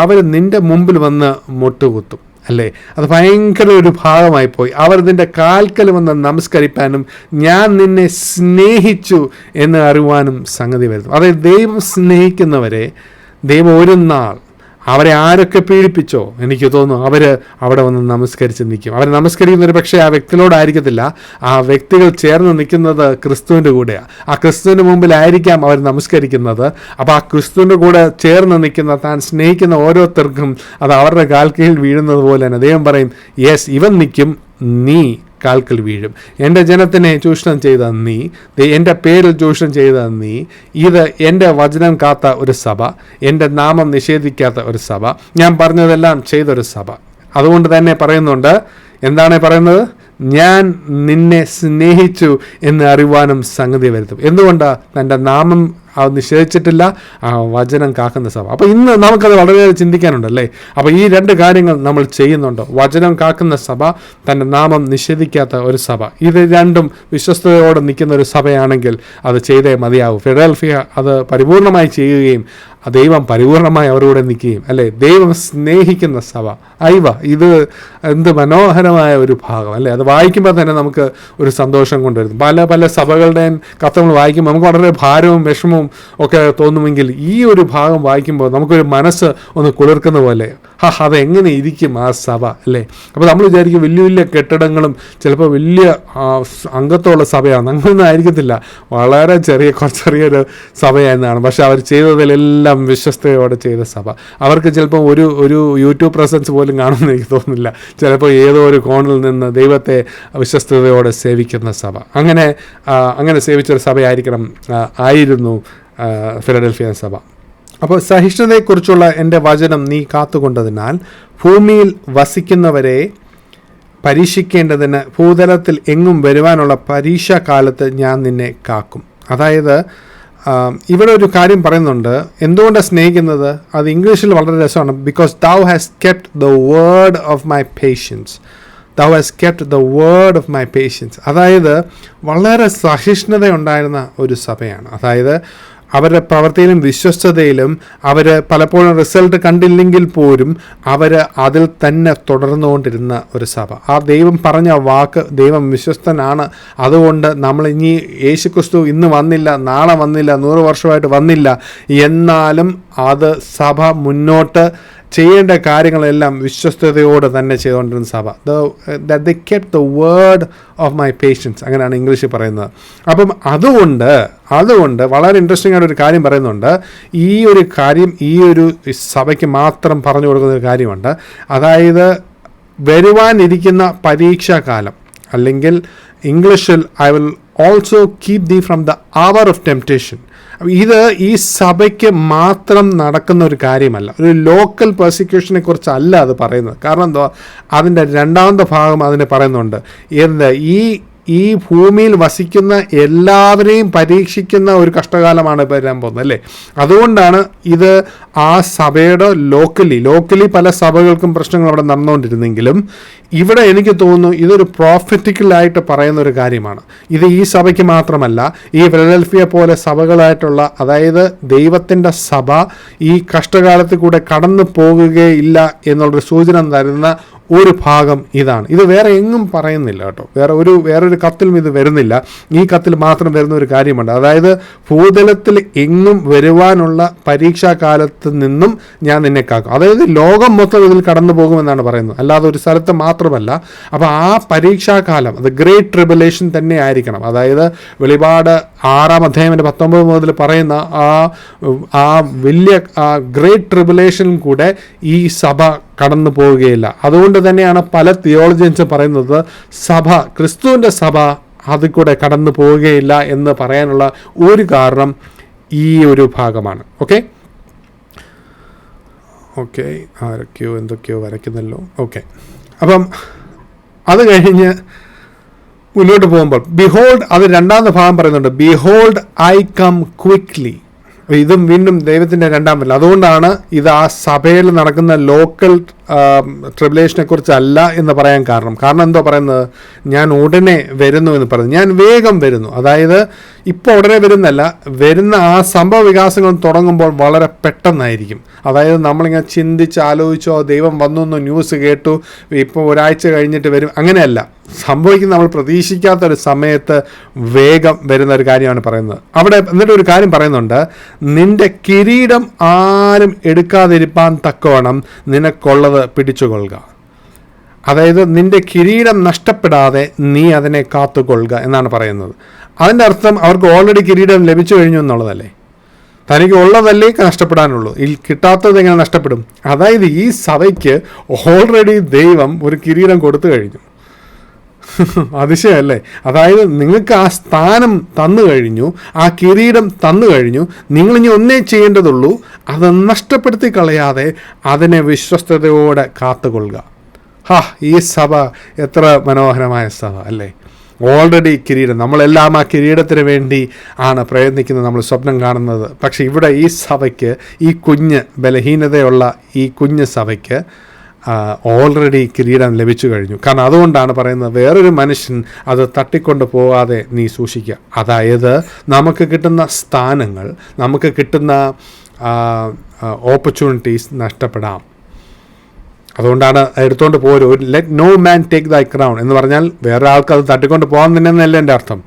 അവർ നിൻ്റെ മുമ്പിൽ വന്ന് മുട്ടുകുത്തും അല്ലേ. അത് ഭയങ്കര ഒരു ഭാഗമായി പോയി. അവർ നിൻ്റെ കാൽക്കൽ വന്ന് നമസ്കരിപ്പാനും ഞാൻ നിന്നെ സ്നേഹിച്ചു എന്ന് അറിയുവാനും സംഗതി വരുന്നു. അതായത് ദൈവം സ്നേഹിക്കുന്നവരെ ദൈവം ഒരു നാൾ അവരെ ആരൊക്കെ പീഡിപ്പിച്ചോ എനിക്ക് തോന്നുന്നു അവർ അവിടെ വന്ന് നമസ്കരിച്ച് നിൽക്കും. അവർ നമസ്കരിക്കുന്നൊരു പക്ഷേ ആ വ്യക്തികളോടായിരിക്കത്തില്ല, ആ വ്യക്തികൾ ചേർന്ന് നിൽക്കുന്നത് ക്രിസ്തുവിൻ്റെ കൂടെയാണ്. ആ ക്രിസ്തുവിൻ്റെ മുമ്പിലായിരിക്കാം അവർ നമസ്കരിക്കുന്നത്. അപ്പോൾ ആ ക്രിസ്തുവിൻ്റെ കൂടെ ചേർന്ന് നിൽക്കുന്ന താൻ സ്നേഹിക്കുന്ന ഓരോരുത്തർക്കും അത് അവരുടെ കാൽക്കീഴിൽ വീഴുന്നത് പോലെ തന്നെ ദൈവം പറയും, യെസ് ഇവൻ നിൽക്കും, നീ കാൽക്കൽ വീഴും. എൻ്റെ ജനത്തിനെ ചൂഷണം ചെയ്ത നീ, എൻ്റെ പേരിൽ ചൂഷണം ചെയ്ത നീ, ഇത് എൻ്റെ വചനം കാത്ത ഒരു സഭ, എൻ്റെ നാമം നിഷേധിക്കാത്ത ഒരു സഭ, ഞാൻ പറഞ്ഞതെല്ലാം ചെയ്തൊരു സഭ. അതുകൊണ്ട് തന്നെ പറയുന്നുണ്ട്, എന്താണ് പറയുന്നത്, ഞാൻ നിന്നെ സ്നേഹിച്ചു എന്ന് അറിയുവാനും സംഗതി വരുത്തും. എന്തുകൊണ്ടാണ്? തൻ്റെ നാമം അത് നിഷേധിച്ചിട്ടില്ല, ആ വചനം കാക്കുന്ന സഭ. അപ്പോൾ ഇന്ന് നമുക്കത് വളരെയേറെ ചിന്തിക്കാനുണ്ടല്ലേ. അപ്പോൾ ഈ രണ്ട് കാര്യങ്ങൾ നമ്മൾ ചെയ്യുന്നുണ്ടോ? വചനം കാക്കുന്ന സഭ, തൻ്റെ നാമം നിഷേധിക്കാത്ത ഒരു സഭ. ഇത് രണ്ടും വിശ്വസ്തയോടെ നിൽക്കുന്ന ഒരു സഭയാണെങ്കിൽ അത് ചെയ്തേ മതിയാവും. ഫിലഡൽഫിയ അത് പരിപൂർണമായി ചെയ്യുകയും ദൈവം പരിപൂർണമായി അവരോട് നിൽക്കുകയും അല്ലേ. ദൈവം സ്നേഹിക്കുന്ന സഭ. ഇത് എന്ത് മനോഹരമായ ഒരു ഭാഗം അല്ലേ. അത് വായിക്കുമ്പോൾ തന്നെ നമുക്ക് ഒരു സന്തോഷം കൊണ്ടുവരുന്നു. പല പല സഭകളുടെയും കത്ത് നമ്മൾ വായിക്കുമ്പോൾ നമുക്ക് വളരെ ഭാരവും വിഷമവും ഒക്കെ തോന്നുമെങ്കിൽ ഈ ഒരു ഭാഗം വായിക്കുമ്പോൾ നമുക്കൊരു മനസ്സ് ഒന്ന് കുളിർക്കുന്ന പോലെ, അതെങ്ങനെ ഇരിക്കും ആ സഭ അല്ലേ. അപ്പോൾ നമ്മൾ വിചാരിക്കും വലിയ വലിയ കെട്ടിടങ്ങളും ചിലപ്പോൾ വലിയ അംഗത്വമുള്ള സഭയാണ്. അങ്ങനെയൊന്നും ആയിരിക്കത്തില്ല, വളരെ ചെറിയൊരു സഭയായിരുന്നാണ്. പക്ഷെ അവർ ചെയ്തതിലെല്ലാം വിശ്വസ്തയോടെ ചെയ്ത സഭ. അവർക്ക് ചിലപ്പോൾ ഒരു യൂട്യൂബ് പ്രസൻസ് പോലും കാണുമെന്ന് എനിക്ക് തോന്നുന്നില്ല. ചിലപ്പോൾ ഏതോ ഒരു കോണിൽ നിന്ന് ദൈവത്തെ വിശ്വസ്തയോടെ സേവിക്കുന്ന സഭ. അങ്ങനെ സേവിച്ചൊരു ആയിരുന്നു ഫിലഡൽഫിയ സഭ. അപ്പോൾ സഹിഷ്ണുതയെക്കുറിച്ചുള്ള എൻ്റെ വചനം നീ കാത്തുകൊണ്ടതിനാൽ ഭൂമിയിൽ വസിക്കുന്നവരെ പരീക്ഷിക്കേണ്ടതിന് ഭൂതലത്തിൽ എങ്ങും വരുവാനുള്ള പരീക്ഷാകാലത്ത് ഞാൻ നിന്നെ കാക്കും. അതായത് ഇവിടെ ഒരു കാര്യം പറയുന്നുണ്ട്, എന്തുകൊണ്ടാണ് സ്നേഹിക്കുന്നത്? അത് ഇംഗ്ലീഷിൽ വളരെ രസമാണ്. Because thou hast kept the word of my patience. thou hast kept the word of my patience. അതായത് വളരെ സഹിഷ്ണുതയുണ്ടായിരുന്ന ഒരു സഭയാണ്. അതായത് അവരുടെ പ്രവൃത്തിയിലും വിശ്വസ്തതയിലും അവർ പലപ്പോഴും റിസൾട്ട് കണ്ടില്ലെങ്കിൽ പോലും അവർ അതിൽ തന്നെ തുടർന്നുകൊണ്ടിരുന്ന ഒരു സഭ. ആ ദൈവം പറഞ്ഞ വാക്ക്, ദൈവം വിശ്വസ്തനാണ്, അതുകൊണ്ട് നമ്മൾ ഇനി യേശുക്രിസ്തു ഇന്ന് വന്നില്ല, നാളെ വന്നില്ല, 100 വർഷമായിട്ട് വന്നില്ല, എന്നാലും അത് സഭ മുന്നോട്ട് ചെയ്യേണ്ട കാര്യങ്ങളെല്ലാം വിശ്വസ്തയോടെ തന്നെ ചെയ്തുകൊണ്ടിരുന്ന സഭ. They kept the word of my patience, അങ്ങനെയാണ് ഇംഗ്ലീഷിൽ പറയുന്നത്. അപ്പം അതുകൊണ്ട് വളരെ ഇൻട്രസ്റ്റിംഗ് ആയിട്ടൊരു കാര്യം പറയുന്നുണ്ട്. ഈ ഒരു കാര്യം ഈ ഒരു സഭയ്ക്ക് മാത്രം പറഞ്ഞു കൊടുക്കുന്ന ഒരു കാര്യമുണ്ട്. അതായത് വരുവാനിരിക്കുന്ന പരീക്ഷാകാലം, അല്ലെങ്കിൽ ഇംഗ്ലീഷിൽ ഐ വിൽ ഓൾസോ കീപ് ദീ from the hour of temptation. ഇത് ഈ സഭയ്ക്ക് മാത്രം നടക്കുന്ന ഒരു കാര്യമല്ല, ഒരു ലോക്കൽ പെർസിക്യൂഷനെ കുറിച്ചല്ല അത് പറയുന്നത്. കാരണം എന്തോ, അതിൻ്റെ രണ്ടാമത്തെ ഭാഗം അതിന് പറയുന്നുണ്ട്. ഈ ഭൂമിയിൽ വസിക്കുന്ന എല്ലാവരെയും പരീക്ഷിക്കുന്ന ഒരു കഷ്ടകാലമാണ് ഇപ്പോൾ വരാൻ പോകുന്നത്, അല്ലേ? അതുകൊണ്ടാണ് ഇത് ആ സഭയുടെ ലോക്കലി പല സഭകൾക്കും പ്രശ്നങ്ങൾ അവിടെ നടന്നുകൊണ്ടിരുന്നെങ്കിലും ഇവിടെ എനിക്ക് തോന്നുന്നു ഇതൊരു പ്രോഫറ്റിക്കലായിട്ട് പറയുന്ന ഒരു കാര്യമാണ്. ഇത് ഈ സഭയ്ക്ക് മാത്രമല്ല, ഈ ഫിലഡൽഫിയ പോലെ സഭകളായിട്ടുള്ള, അതായത് ദൈവത്തിൻ്റെ സഭ ഈ കഷ്ടകാലത്തിൽ കൂടെ കടന്നു പോകുകയില്ല എന്നുള്ളൊരു സൂചന തരുന്ന ഒരു ഭാഗം ഇതാണ്. ഇത് വേറെ എങ്ങും പറയുന്നില്ല കേട്ടോ, വേറൊരു കത്തിലും ഇത് വരുന്നില്ല. ഈ കത്തിൽ മാത്രം വരുന്ന ഒരു കാര്യമുണ്ട്. അതായത് ഭൂതലത്തിൽ എങ്ങും വരുവാനുള്ള പരീക്ഷാകാലത്ത് നിന്നും ഞാൻ നിന്നെ കാക്കും. അതായത് ലോകം മൊത്തം ഇതിൽ കടന്നു പോകുമെന്നാണ് പറയുന്നത്, അല്ലാതെ ഒരു സ്ഥലത്ത് മാത്രമല്ല. അപ്പോൾ ആ പരീക്ഷാകാലം അത് ഗ്രേറ്റ് ട്രിബുലേഷൻ തന്നെ ആയിരിക്കണം. അതായത് വെളിപാട് 6-ാം അധ്യായം 19 മുതൽ പറയുന്ന ആ വലിയ ഗ്രേറ്റ് ട്രിബുലേഷനും കൂടെ ഈ സഭ കടന്നു പോവുകയില്ല. അതുകൊണ്ട് തന്നെയാണ് പല തിയോളജിയൻസും പറയുന്നത് സഭ, ക്രിസ്തുവിൻ്റെ സഭ അതിൽ കൂടെ കടന്നു പോവുകയില്ല എന്ന് പറയാനുള്ള ഒരു കാരണം ഈ ഒരു ഭാഗമാണ്. ഓക്കെ ആരൊക്കെയോ എന്തൊക്കെയോ വരയ്ക്കുന്നല്ലോ. അപ്പം അത് കഴിഞ്ഞ് മുന്നോട്ട് പോകുമ്പോൾ ബിഹോൾഡ്, അത് രണ്ടാമത്തെ ഭാഗം പറയുന്നുണ്ട്, ബിഹോൾഡ് ഐ കം ക്വിക്ക്ലി. ഇതും വീണ്ടും ദൈവത്തിൻ്റെ രണ്ടാം വരൽ. അതുകൊണ്ടാണ് ഇത് ആ സഭയിൽ നടക്കുന്ന ലോക്കൽ ട്രിബുലേഷനെ കുറിച്ചല്ല എന്ന് പറയാൻ കാരണം എന്തോ പറയുന്നത്, ഞാൻ ഉടനെ വരുന്നു എന്ന് പറയുന്നത്, ഞാൻ വേഗം വരുന്നു. അതായത് ഇപ്പോൾ ഉടനെ വരുന്നല്ല, വരുന്ന ആ സംഭവ വികാസങ്ങൾ തുടങ്ങുമ്പോൾ വളരെ പെട്ടെന്നായിരിക്കും. അതായത് നമ്മളിങ്ങനെ ചിന്തിച്ച് ആലോചിച്ചോ, ദൈവം വന്നു എന്ന് ന്യൂസ് കേട്ടു, ഇപ്പോൾ ഒരാഴ്ച കഴിഞ്ഞിട്ട് വരും, അങ്ങനെയല്ല സംഭവിക്കുന്ന. നമ്മൾ പ്രതീക്ഷിക്കാത്തൊരു സമയത്ത് വേഗം വരുന്ന ഒരു കാര്യമാണ് പറയുന്നത്. അവിടെ എന്നിട്ട് ഒരു കാര്യം പറയുന്നുണ്ട്, നിന്റെ കിരീടം ആരും എടുക്കാതിരിപ്പാൻ തക്കവണ്ണം നിനക്കുള്ളത് പിടിച്ചുകൊള്ളുക. അതായത് നിന്റെ കിരീടം നഷ്ടപ്പെടാതെ നീ അതിനെ കാത്തുകൊള്ളുക എന്നാണ് പറയുന്നത്. അതിൻ്റെ അർത്ഥം അവർക്ക് ഓൾറെഡി കിരീടം ലഭിച്ചു കഴിഞ്ഞു എന്നുള്ളതല്ലേ. തനിക്ക് ഉള്ളതല്ലേ നഷ്ടപ്പെടാനുള്ളൂ, കിട്ടാത്തത് എങ്ങനെ നഷ്ടപ്പെടും? അതായത് ഈ സഭയ്ക്ക് ഓൾറെഡി ദൈവം ഒരു കിരീടം കൊടുത്തു കഴിഞ്ഞു. അതിശയല്ലേ? അതായത് നിങ്ങൾക്ക് ആ സ്ഥാനം തന്നു കഴിഞ്ഞു, ആ കിരീടം തന്നു കഴിഞ്ഞു. നിങ്ങളിനി ഒന്നേ ചെയ്യേണ്ടതുള്ളൂ, അത് നഷ്ടപ്പെടുത്തി കളയാതെ അതിനെ വിശ്വസ്തയോടെ കാത്തുകൊള്ളുക. ഈ സഭ എത്ര മനോഹരമായ സഭ അല്ലേ! ഓൾറെഡി കിരീടം, നമ്മളെല്ലാം ആ കിരീടത്തിന് വേണ്ടി ആണ് പ്രയത്നിക്കുന്നത്, നമ്മൾ സ്വപ്നം കാണുന്നത്. പക്ഷെ ഇവിടെ ഈ സഭയ്ക്ക്, ഈ കുഞ്ഞ് ബലഹീനതയുള്ള ഈ കുഞ്ഞ് സഭയ്ക്ക് ഓൾറെഡി കിരീടം ലഭിച്ചു കഴിഞ്ഞു. കാരണം അതുകൊണ്ടാണ് പറയുന്നത്, വേറൊരു മനുഷ്യൻ അത് തട്ടിക്കൊണ്ട് പോകാതെ നീ സൂക്ഷിക്കുക. അതായത് നമുക്ക് കിട്ടുന്ന സ്ഥാനങ്ങൾ, നമുക്ക് കിട്ടുന്ന ഓപ്പർച്യൂണിറ്റീസ് നഷ്ടപ്പെടാം. അതുകൊണ്ടാണ് എടുത്തുകൊണ്ട് പോരും. ലെറ്റ് നോ മാൻ ടേക്ക് ദൈ ക്രൗൺ എന്ന് പറഞ്ഞാൽ വേറെ ആൾക്ക് അത് തട്ടിക്കൊണ്ട് പോകാൻ തന്നെയെന്നല്ല എൻ്റെ അർത്ഥം.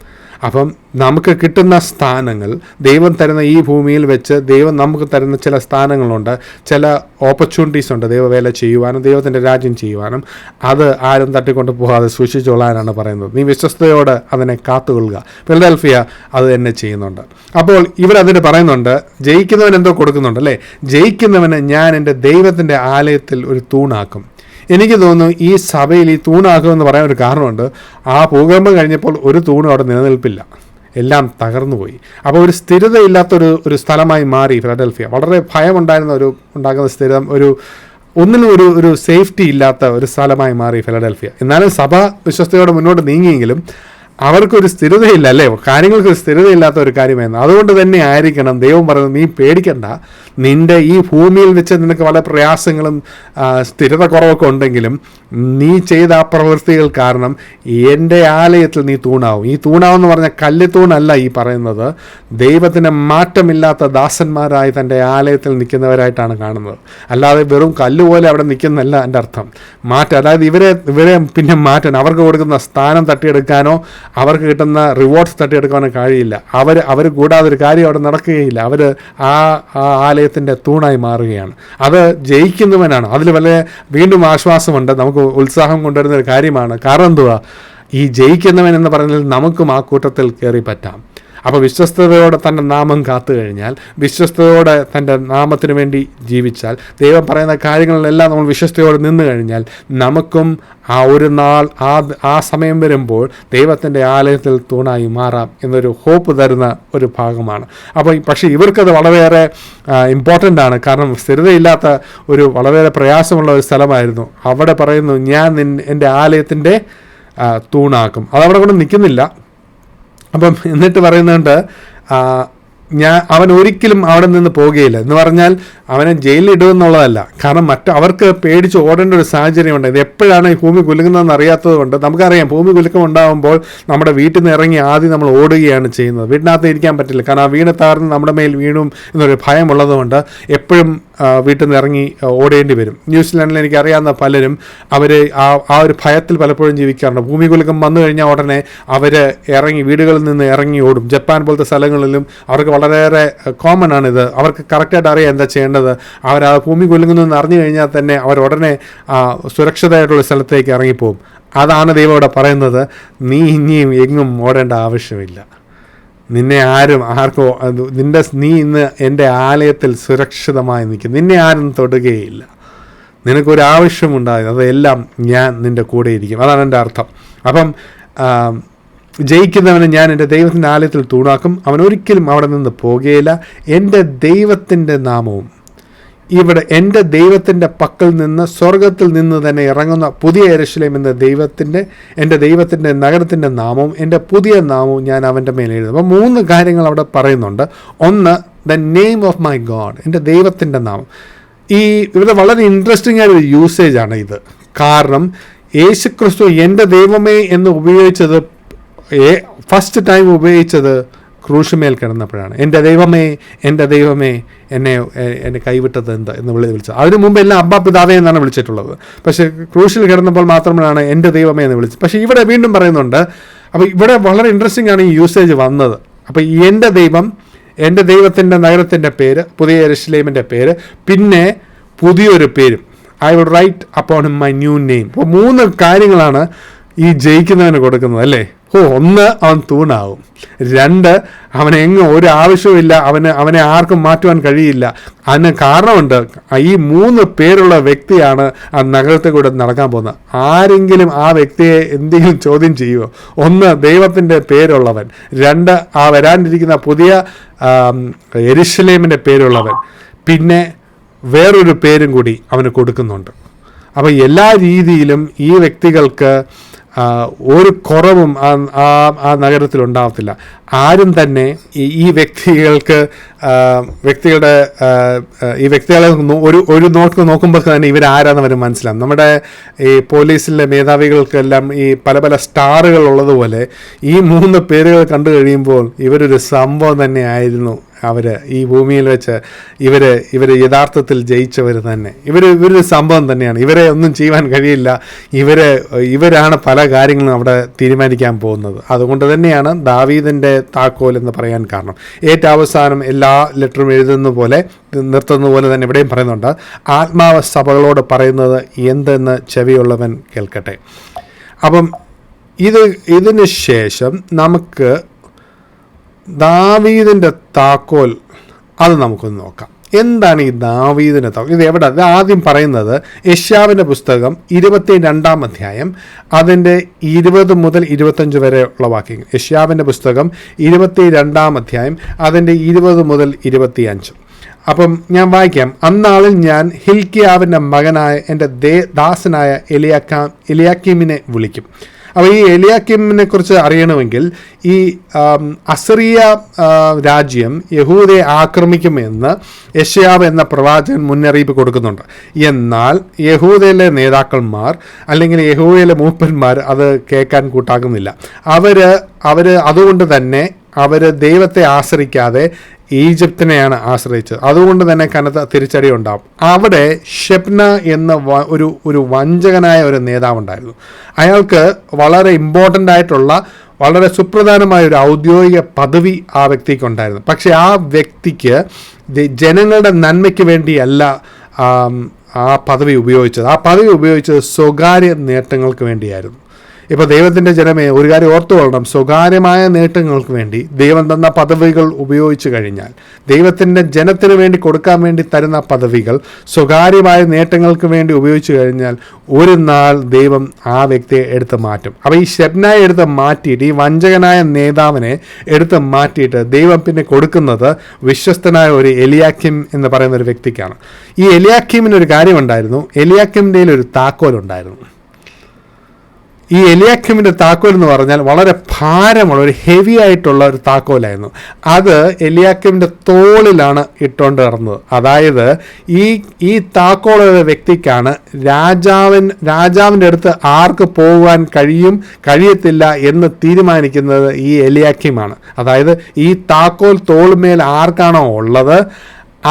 അപ്പം നമുക്ക് കിട്ടുന്ന സ്ഥാനങ്ങൾ, ദൈവം തരുന്ന ഈ ഭൂമിയിൽ വെച്ച് ദൈവം നമുക്ക് തരുന്ന ചില സ്ഥാനങ്ങളുണ്ട്, ചില ഓപ്പർച്യൂണിറ്റീസ് ഉണ്ട് ദൈവവേല ചെയ്യുവാനും ദൈവത്തിൻ്റെ രാജ്യം ചെയ്യുവാനും. അത് ആരും തട്ടിക്കൊണ്ട് പോകാതെ സൂക്ഷിച്ചോളാനാണ് പറയുന്നത്. നീ വിശ്വസ്തയോടെ അതിനെ കാത്തുകൊള്ളുക. ഫിലഡൽഫിയ അത് തന്നെ ചെയ്യുന്നുണ്ട്. അപ്പോൾ ഇവരതിന് പറയുന്നുണ്ട്, ജയിക്കുന്നവൻ എന്തോ കൊടുക്കുന്നുണ്ട് അല്ലേ? ജയിക്കുന്നവന് ഞാൻ എൻ്റെ ദൈവത്തിൻ്റെ ആലയത്തിൽ ഒരു തൂണാക്കും. എനിക്ക് തോന്നുന്നു ഈ സഭയിൽ ഈ തൂണാക്കുമെന്ന് പറയാൻ ഒരു കാരണമുണ്ട്. ആ ഭൂകമ്പം കഴിഞ്ഞപ്പോൾ ഒരു തൂണും അവിടെ നിലനിൽപ്പില്ല, എല്ലാം തകർന്നു പോയി. അപ്പോൾ ഒരു സ്ഥിരതയില്ലാത്തൊരു സ്ഥലമായി മാറി ഫിലഡൽഫിയ. വളരെ ഭയമുണ്ടായിരുന്ന ഉണ്ടാകുന്ന സ്ഥിരം ഒന്നിനും ഒരു സേഫ്റ്റി ഇല്ലാത്ത ഒരു സ്ഥലമായി മാറി ഫിലഡൽഫിയ. എന്നാലും സഭ വിശ്വസ്തയോടെ മുന്നോട്ട് നീങ്ങിയെങ്കിലും അവർക്കൊരു സ്ഥിരതയില്ല അല്ലേ? കാര്യങ്ങൾക്കൊരു സ്ഥിരതയില്ലാത്ത ഒരു കാര്യമായിരുന്നു. അതുകൊണ്ട് തന്നെ ആയിരിക്കണം ദൈവം പറയുന്നത്, നീ പേടിക്കണ്ട, നിൻ്റെ ഈ ഭൂമിയിൽ വെച്ച് നിനക്ക് വളരെ പ്രയാസങ്ങളും സ്ഥിരത കുറവൊക്കെ ഉണ്ടെങ്കിലും നീ ചെയ്ത ആ പ്രവൃത്തികൾ കാരണം എൻ്റെ ആലയത്തിൽ നീ തൂണാവും. ഈ തൂണാവെന്ന് പറഞ്ഞാൽ കല്ലിത്തൂണല്ല ഈ പറയുന്നത്, ദൈവത്തിന് മാറ്റമില്ലാത്ത ദാസന്മാരായി തൻ്റെ ആലയത്തിൽ നിൽക്കുന്നവരായിട്ടാണ് കാണുന്നത്. അല്ലാതെ വെറും കല്ലുപോലെ അവിടെ നിൽക്കുന്നല്ല എൻ്റെ അർത്ഥം. അതായത് ഇവരെ പിന്നെ മാറ്റണം. അവർക്ക് കൊടുക്കുന്ന സ്ഥാനം തട്ടിയെടുക്കാനോ അവർക്ക് കിട്ടുന്ന റിവാർഡ്സ് തട്ടിയെടുക്കാനോ കഴിയില്ല. അവർ കൂടാതെ ഒരു കാര്യം അവിടെ നടക്കുകയില്ല. അവർ ആ ആലയത്തിൻ്റെ തൂണായി മാറുകയാണ്. അത് ജയിക്കുന്നവനാണ്. അതിൽ വളരെ വീണ്ടും ആശ്വാസമുണ്ട്, നമുക്ക് ഉത്സാഹം കൊണ്ടുവരുന്ന ഒരു കാര്യമാണ്. കാരണം എന്തുവാ? ഈ ജയിക്കുന്നവൻ എന്ന് പറഞ്ഞാൽ നമുക്കും ആ കൂട്ടത്തിൽ കയറി പറ്റാം. അപ്പോൾ വിശ്വസ്തയോടെ തൻ്റെ നാമം കാത്തു കഴിഞ്ഞാൽ, വിശ്വസ്തയോടെ തൻ്റെ നാമത്തിന് വേണ്ടി ജീവിച്ചാൽ, ദൈവം പറയുന്ന കാര്യങ്ങളിലെല്ലാം നമ്മൾ വിശ്വസ്തയോടെ നിന്ന് കഴിഞ്ഞാൽ നമുക്കും ആ ഒരു നാൾ ആ സമയം വരുമ്പോൾ ദൈവത്തിൻ്റെ ആലയത്തിൽ തൂണായി മാറാം എന്നൊരു ഹോപ്പ് തരുന്ന ഒരു ഭാഗമാണ്. അപ്പോൾ പക്ഷേ ഇവർക്കത് വളരെയേറെ ഇമ്പോർട്ടൻ്റ് ആണ്. കാരണം സ്ഥിരതയില്ലാത്ത വളരെയേറെ പ്രയാസമുള്ള ഒരു സ്ഥലമായിരുന്നു. അവിടെ പറയുന്നു, ഞാൻ എൻ്റെ ആലയത്തിൻ്റെ തൂണാക്കും. അതവിടെ കൊണ്ട് നിൽക്കുന്നില്ല. അപ്പം എന്നിട്ട് പറയുന്നുണ്ട്, അവൻ ഒരിക്കലും അവിടെ നിന്ന് പോകുകയില്ല എന്ന് പറഞ്ഞാൽ അവനെ ജയിലിൽ ഇടുമെന്നുള്ളതല്ല. കാരണം അവർക്ക് പേടിച്ച് ഓടേണ്ട ഒരു സാഹചര്യമുണ്ട്. ഇത് എപ്പോഴാണ് ഈ ഭൂമി കുലുങ്ങുന്നതെന്ന് അറിയാത്തത് കൊണ്ട്, നമുക്കറിയാം ഭൂമി കുലുക്കം ഉണ്ടാകുമ്പോൾ നമ്മുടെ വീട്ടിൽ നിന്ന് ഇറങ്ങി ആദ്യം നമ്മൾ ഓടുകയാണ് ചെയ്യുന്നത്. വീട്ടിനകത്ത് ഇരിക്കാൻ പറ്റില്ല. കാരണം ആ വീണ് താർന്ന് നമ്മുടെ മേൽ വീണും എന്നൊരു ഭയമുള്ളതുകൊണ്ട് എപ്പോഴും വീട്ടിൽ നിന്ന് ഇറങ്ങി ഓടേണ്ടി വരും. ന്യൂസിലാൻഡിൽ എനിക്കറിയാവുന്ന പലരും അവർ ആ ഒരു ഭയത്തിൽ പലപ്പോഴും ജീവിക്കാറുണ്ട്. ഭൂമി കുലുക്കം വന്നു കഴിഞ്ഞാൽ ഉടനെ അവർ വീടുകളിൽ നിന്ന് ഇറങ്ങി ഓടും. ജപ്പാൻ പോലത്തെ സ്ഥലങ്ങളിലും അവർക്ക് വളരെയേറെ കോമൺ ആണിത്. അവർക്ക് കറക്റ്റായിട്ട് അറിയാം എന്താ ചെയ്യേണ്ടത്. അവർ ആ ഭൂമി കുലുങ്ങുന്നതെന്ന് അറിഞ്ഞു കഴിഞ്ഞാൽ തന്നെ അവർ ഉടനെ സുരക്ഷിതമായിട്ടുള്ള സ്ഥലത്തേക്ക് ഇറങ്ങിപ്പോവും. അതാണ് ദൈവം ഇവിടെ പറയുന്നത്, നീ ഇനിയും എങ്ങും ഓടേണ്ട ആവശ്യമില്ല. നിന്നെ നീ ഇന്ന് എൻ്റെ ആലയത്തിൽ സുരക്ഷിതമായി നിൽക്കും. നിന്നെ ആരും തൊടുകയില്ല. നിനക്കൊരാവശ്യമുണ്ടായത് അതെല്ലാം ഞാൻ നിൻ്റെ കൂടെ ഇരിക്കും. അതാണ് എൻ്റെ അർത്ഥം. അപ്പം ജയിക്കുന്നവന് ഞാൻ എൻ്റെ ദൈവത്തിൻ്റെ ആലയത്തിൽ തൂണാക്കും. അവൻ ഒരിക്കലും അവിടെ നിന്ന് പോകുകയില്ല. എൻ്റെ ദൈവത്തിൻ്റെ നാമവും എൻ്റെ ദൈവത്തിൻ്റെ പക്കൽ നിന്ന് സ്വർഗത്തിൽ നിന്ന് തന്നെ ഇറങ്ങുന്ന പുതിയ യെരൂശലേം എന്ന എൻ്റെ ദൈവത്തിൻ്റെ നഗരത്തിൻ്റെ നാമവും എൻ്റെ പുതിയ നാമവും ഞാൻ അവൻ്റെ മേലെ എഴുതും. അപ്പോൾ 3 കാര്യങ്ങൾ അവിടെ പറയുന്നുണ്ട്. ഒന്ന്, the name of my God, എൻ്റെ ദൈവത്തിൻ്റെ നാമം. ഇവിടെ വളരെ ഇൻട്രസ്റ്റിംഗ് ആയൊരു യൂസേജാണ് ഇത്. കാരണം യേശുക്രിസ്തു എൻ്റെ ദൈവമേ എന്ന് ഉപയോഗിച്ചത് ഫസ്റ്റ് ടൈം ഉപയോഗിച്ചത് ക്രൂശുമേൽ കിടന്നപ്പോഴാണ്. എൻ്റെ ദൈവമേ എന്നെ കൈവിട്ടത് എന്താ എന്ന് വിളിച്ചത്. അതിനു മുമ്പ് എല്ലാം അബ്ബാ പിതാവേ എന്നാണ് വിളിച്ചിട്ടുള്ളത്. പക്ഷേ ക്രൂശിൽ കിടന്നപ്പോൾ മാത്രമാണ് എൻ്റെ ദൈവമേ എന്ന് വിളിച്ചത്. പക്ഷേ ഇവിടെ വീണ്ടും പറയുന്നുണ്ട്. അപ്പോൾ ഇവിടെ വളരെ ഇൻട്രസ്റ്റിംഗ് ആണ് ഈ യൂസേജ് വന്നത്. അപ്പോൾ എൻ്റെ ദൈവത്തിൻ്റെ നഗരത്തിൻ്റെ പേര്, പുതിയ യെരൂശലേമിൻ്റെ പേര്, പിന്നെ പുതിയൊരു പേരും, I would write upon him my new name. അപ്പോൾ 3 കാര്യങ്ങളാണ് ഈ ജയിക്കുന്നവന് കൊടുക്കുന്നത് അല്ലേ? 1, അവൻ തൂണാവും. 2, അവനെങ്ങും ഒരു ആവശ്യവുമില്ല, അവനെ ആർക്കും മാറ്റുവാൻ കഴിയില്ല. അതിന് കാരണമുണ്ട്. ഈ 3 പേരുള്ള വ്യക്തിയാണ് ആ നഗരത്തിൽ കൂടെ നടക്കാൻ പോകുന്നത്. ആരെങ്കിലും ആ വ്യക്തിയെ എന്തെങ്കിലും ചോദ്യം ചെയ്യുമോ? 1, ദൈവത്തിൻ്റെ പേരുള്ളവൻ. 2, ആ വരാനിരിക്കുന്ന പുതിയ യെരൂശലേമിൻ്റെ പേരുള്ളവൻ. പിന്നെ വേറൊരു പേരും കൂടി അവന് കൊടുക്കുന്നുണ്ട്. അപ്പോൾ എല്ലാ രീതിയിലും ഈ വ്യക്തികൾക്ക് ഒരു കുറവും ആ നഗരത്തിൽ ഉണ്ടാകത്തില്ല. ആരും തന്നെ ഈ വ്യക്തികളെ ഒരു നോക്കുമ്പോൾ തന്നെ ഇവരാരാന്ന് അവർ മനസ്സിലാവും. നമ്മുടെ ഈ പോലീസിലെ മേധാവികൾക്കെല്ലാം ഈ പല സ്റ്റാറുകൾ ഉള്ളതുപോലെ ഈ 3 പേരുകൾ കണ്ടു കഴിയുമ്പോൾ ഇവരൊരു സംഭവം തന്നെ ആയിരുന്നു അവർ ഈ ഭൂമിയിൽ വെച്ച് ഇവർ യഥാർത്ഥത്തിൽ ജയിച്ചവർ തന്നെ. ഇവരൊരു സംഭവം തന്നെയാണ്. ഇവരെ ഒന്നും ചെയ്യുവാൻ കഴിയില്ല. ഇവരാണ് പല കാര്യങ്ങളും അവിടെ തീരുമാനിക്കാൻ പോകുന്നത്. അതുകൊണ്ട് തന്നെയാണ് ദാവീദിൻ്റെ താക്കോൽ എന്ന് പറയാൻ കാരണം. ഏറ്റവും അവസാനം എല്ലാ ലെറ്ററും എഴുതുന്ന പോലെ നിർത്തുന്ന പോലെ തന്നെ ഇവിടെയും പറയുന്നുണ്ട്, ആത്മാവ് സഭകളോട് പറയുന്നത് എന്തെന്ന് ചെവിയുള്ളവൻ കേൾക്കട്ടെ. അപ്പം ഇതിന് ശേഷം നമുക്ക് ദാവീദിൻ്റെ താക്കോൽ അത് നമുക്കൊന്ന് നോക്കാം. എന്താണ് ഈ ദാവീദിൻ്റെ താക്കോൽ? ഇത് എവിടെ? ഇത് ആദ്യം പറയുന്നത് യെശയ്യാവിൻ്റെ പുസ്തകം 22-ാം അധ്യായം അതിൻ്റെ 20 മുതൽ 25 വരെയുള്ള വാക്യങ്ങൾ. യെശയ്യാവിൻ്റെ പുസ്തകം 22-ാം അധ്യായം അതിൻ്റെ 20 മുതൽ 25. അപ്പം ഞാൻ വായിക്കാം. അന്നാളിൽ ഞാൻ ഹിൽക്കിയാവിൻ്റെ മകനായ എൻ്റെ ദാസനായ എലിയാക്കീമിനെ വിളിക്കും. അപ്പോൾ ഈ എലിയാക്കീമിനെ കുറിച്ച് അറിയണമെങ്കിൽ ഈ അസറിയ രാജ്യം യഹൂദയെ ആക്രമിക്കുമെന്ന് യെശയ്യാവ് എന്ന പ്രവാചകൻ മുന്നറിയിപ്പ് കൊടുക്കുന്നുണ്ട്. എന്നാൽ യഹൂദയിലെ നേതാക്കന്മാർ അല്ലെങ്കിൽ യഹൂദയിലെ മൂപ്പന്മാർ അത് കേൾക്കാൻ കൂട്ടാക്കുന്നില്ല. അവർ അതുകൊണ്ട് തന്നെ അവർ ദൈവത്തെ ആശ്രയിക്കാതെ ഈജിപ്തിനെയാണ് ആശ്രയിച്ചത്. അതുകൊണ്ട് തന്നെ കനത്ത തിരിച്ചടി ഉണ്ടാവും. അവിടെ ഷെബ്ന എന്ന ഒരു വഞ്ചകനായ ഒരു നേതാവുണ്ടായിരുന്നു. അയാൾക്ക് വളരെ ഇമ്പോർട്ടൻ്റ് ആയിട്ടുള്ള വളരെ സുപ്രധാനമായ ഒരു ഔദ്യോഗിക പദവി ആ വ്യക്തിക്കുണ്ടായിരുന്നു. പക്ഷേ ആ വ്യക്തിക്ക് ജനങ്ങളുടെ നന്മയ്ക്ക് വേണ്ടിയല്ല ആ പദവി ഉപയോഗിച്ചത്. ആ പദവി ഉപയോഗിച്ചത് സ്വകാര്യ നേട്ടങ്ങൾക്ക് വേണ്ടിയായിരുന്നു. ഇപ്പോൾ ദൈവത്തിൻ്റെ ജനമേ, ഒരു കാര്യം ഓർത്തുകൊള്ളണം, സ്വകാര്യമായ നേട്ടങ്ങൾക്ക് വേണ്ടി ദൈവം തന്ന പദവികൾ ഉപയോഗിച്ചു കഴിഞ്ഞാൽ, ദൈവത്തിൻ്റെ ജനത്തിന് വേണ്ടി കൊടുക്കാൻ വേണ്ടി തരുന്ന പദവികൾ സ്വകാര്യമായ നേട്ടങ്ങൾക്ക് വേണ്ടി ഉപയോഗിച്ചു കഴിഞ്ഞാൽ ഒരു നാൾ ദൈവം ആ വ്യക്തിയെ എടുത്ത് മാറ്റും. അപ്പോൾ ഈ ഷെബ്നയെ എടുത്ത് മാറ്റിയിട്ട്, ഈ വഞ്ചകനായ നേതാവിനെ എടുത്ത് മാറ്റിയിട്ട് ദൈവം പിന്നെ കൊടുക്കുന്നത് വിശ്വസ്തനായ ഒരു എലിയാക്കീം എന്ന് പറയുന്ന ഒരു വ്യക്തിക്കാണ്. ഈ എലിയാക്കീമിനൊരു കാര്യമുണ്ടായിരുന്നു. എലിയാക്കീമിൻ്റെ ഒരു താക്കോലുണ്ടായിരുന്നു. ഈ എലിയാക്കീമിൻ്റെ താക്കോൽ എന്ന് പറഞ്ഞാൽ വളരെ ഭാരമുള്ള ഒരു ഹെവി ആയിട്ടുള്ള ഒരു താക്കോലായിരുന്നു. അത് എലിയാക്കീമിൻ്റെ തോളിലാണ് ഇട്ടുകൊണ്ട് നടന്നത്. അതായത് ഈ താക്കോലുള്ള വ്യക്തിക്കാണ് രാജാവിൻ്റെ അടുത്ത് ആർക്ക് പോകുവാൻ കഴിയത്തില്ല എന്ന് തീരുമാനിക്കുന്നത് ഈ എലിയാക്കീമാണ്. അതായത് ഈ താക്കോൽ തോളുമേൽ ആർക്കാണോ ഉള്ളത്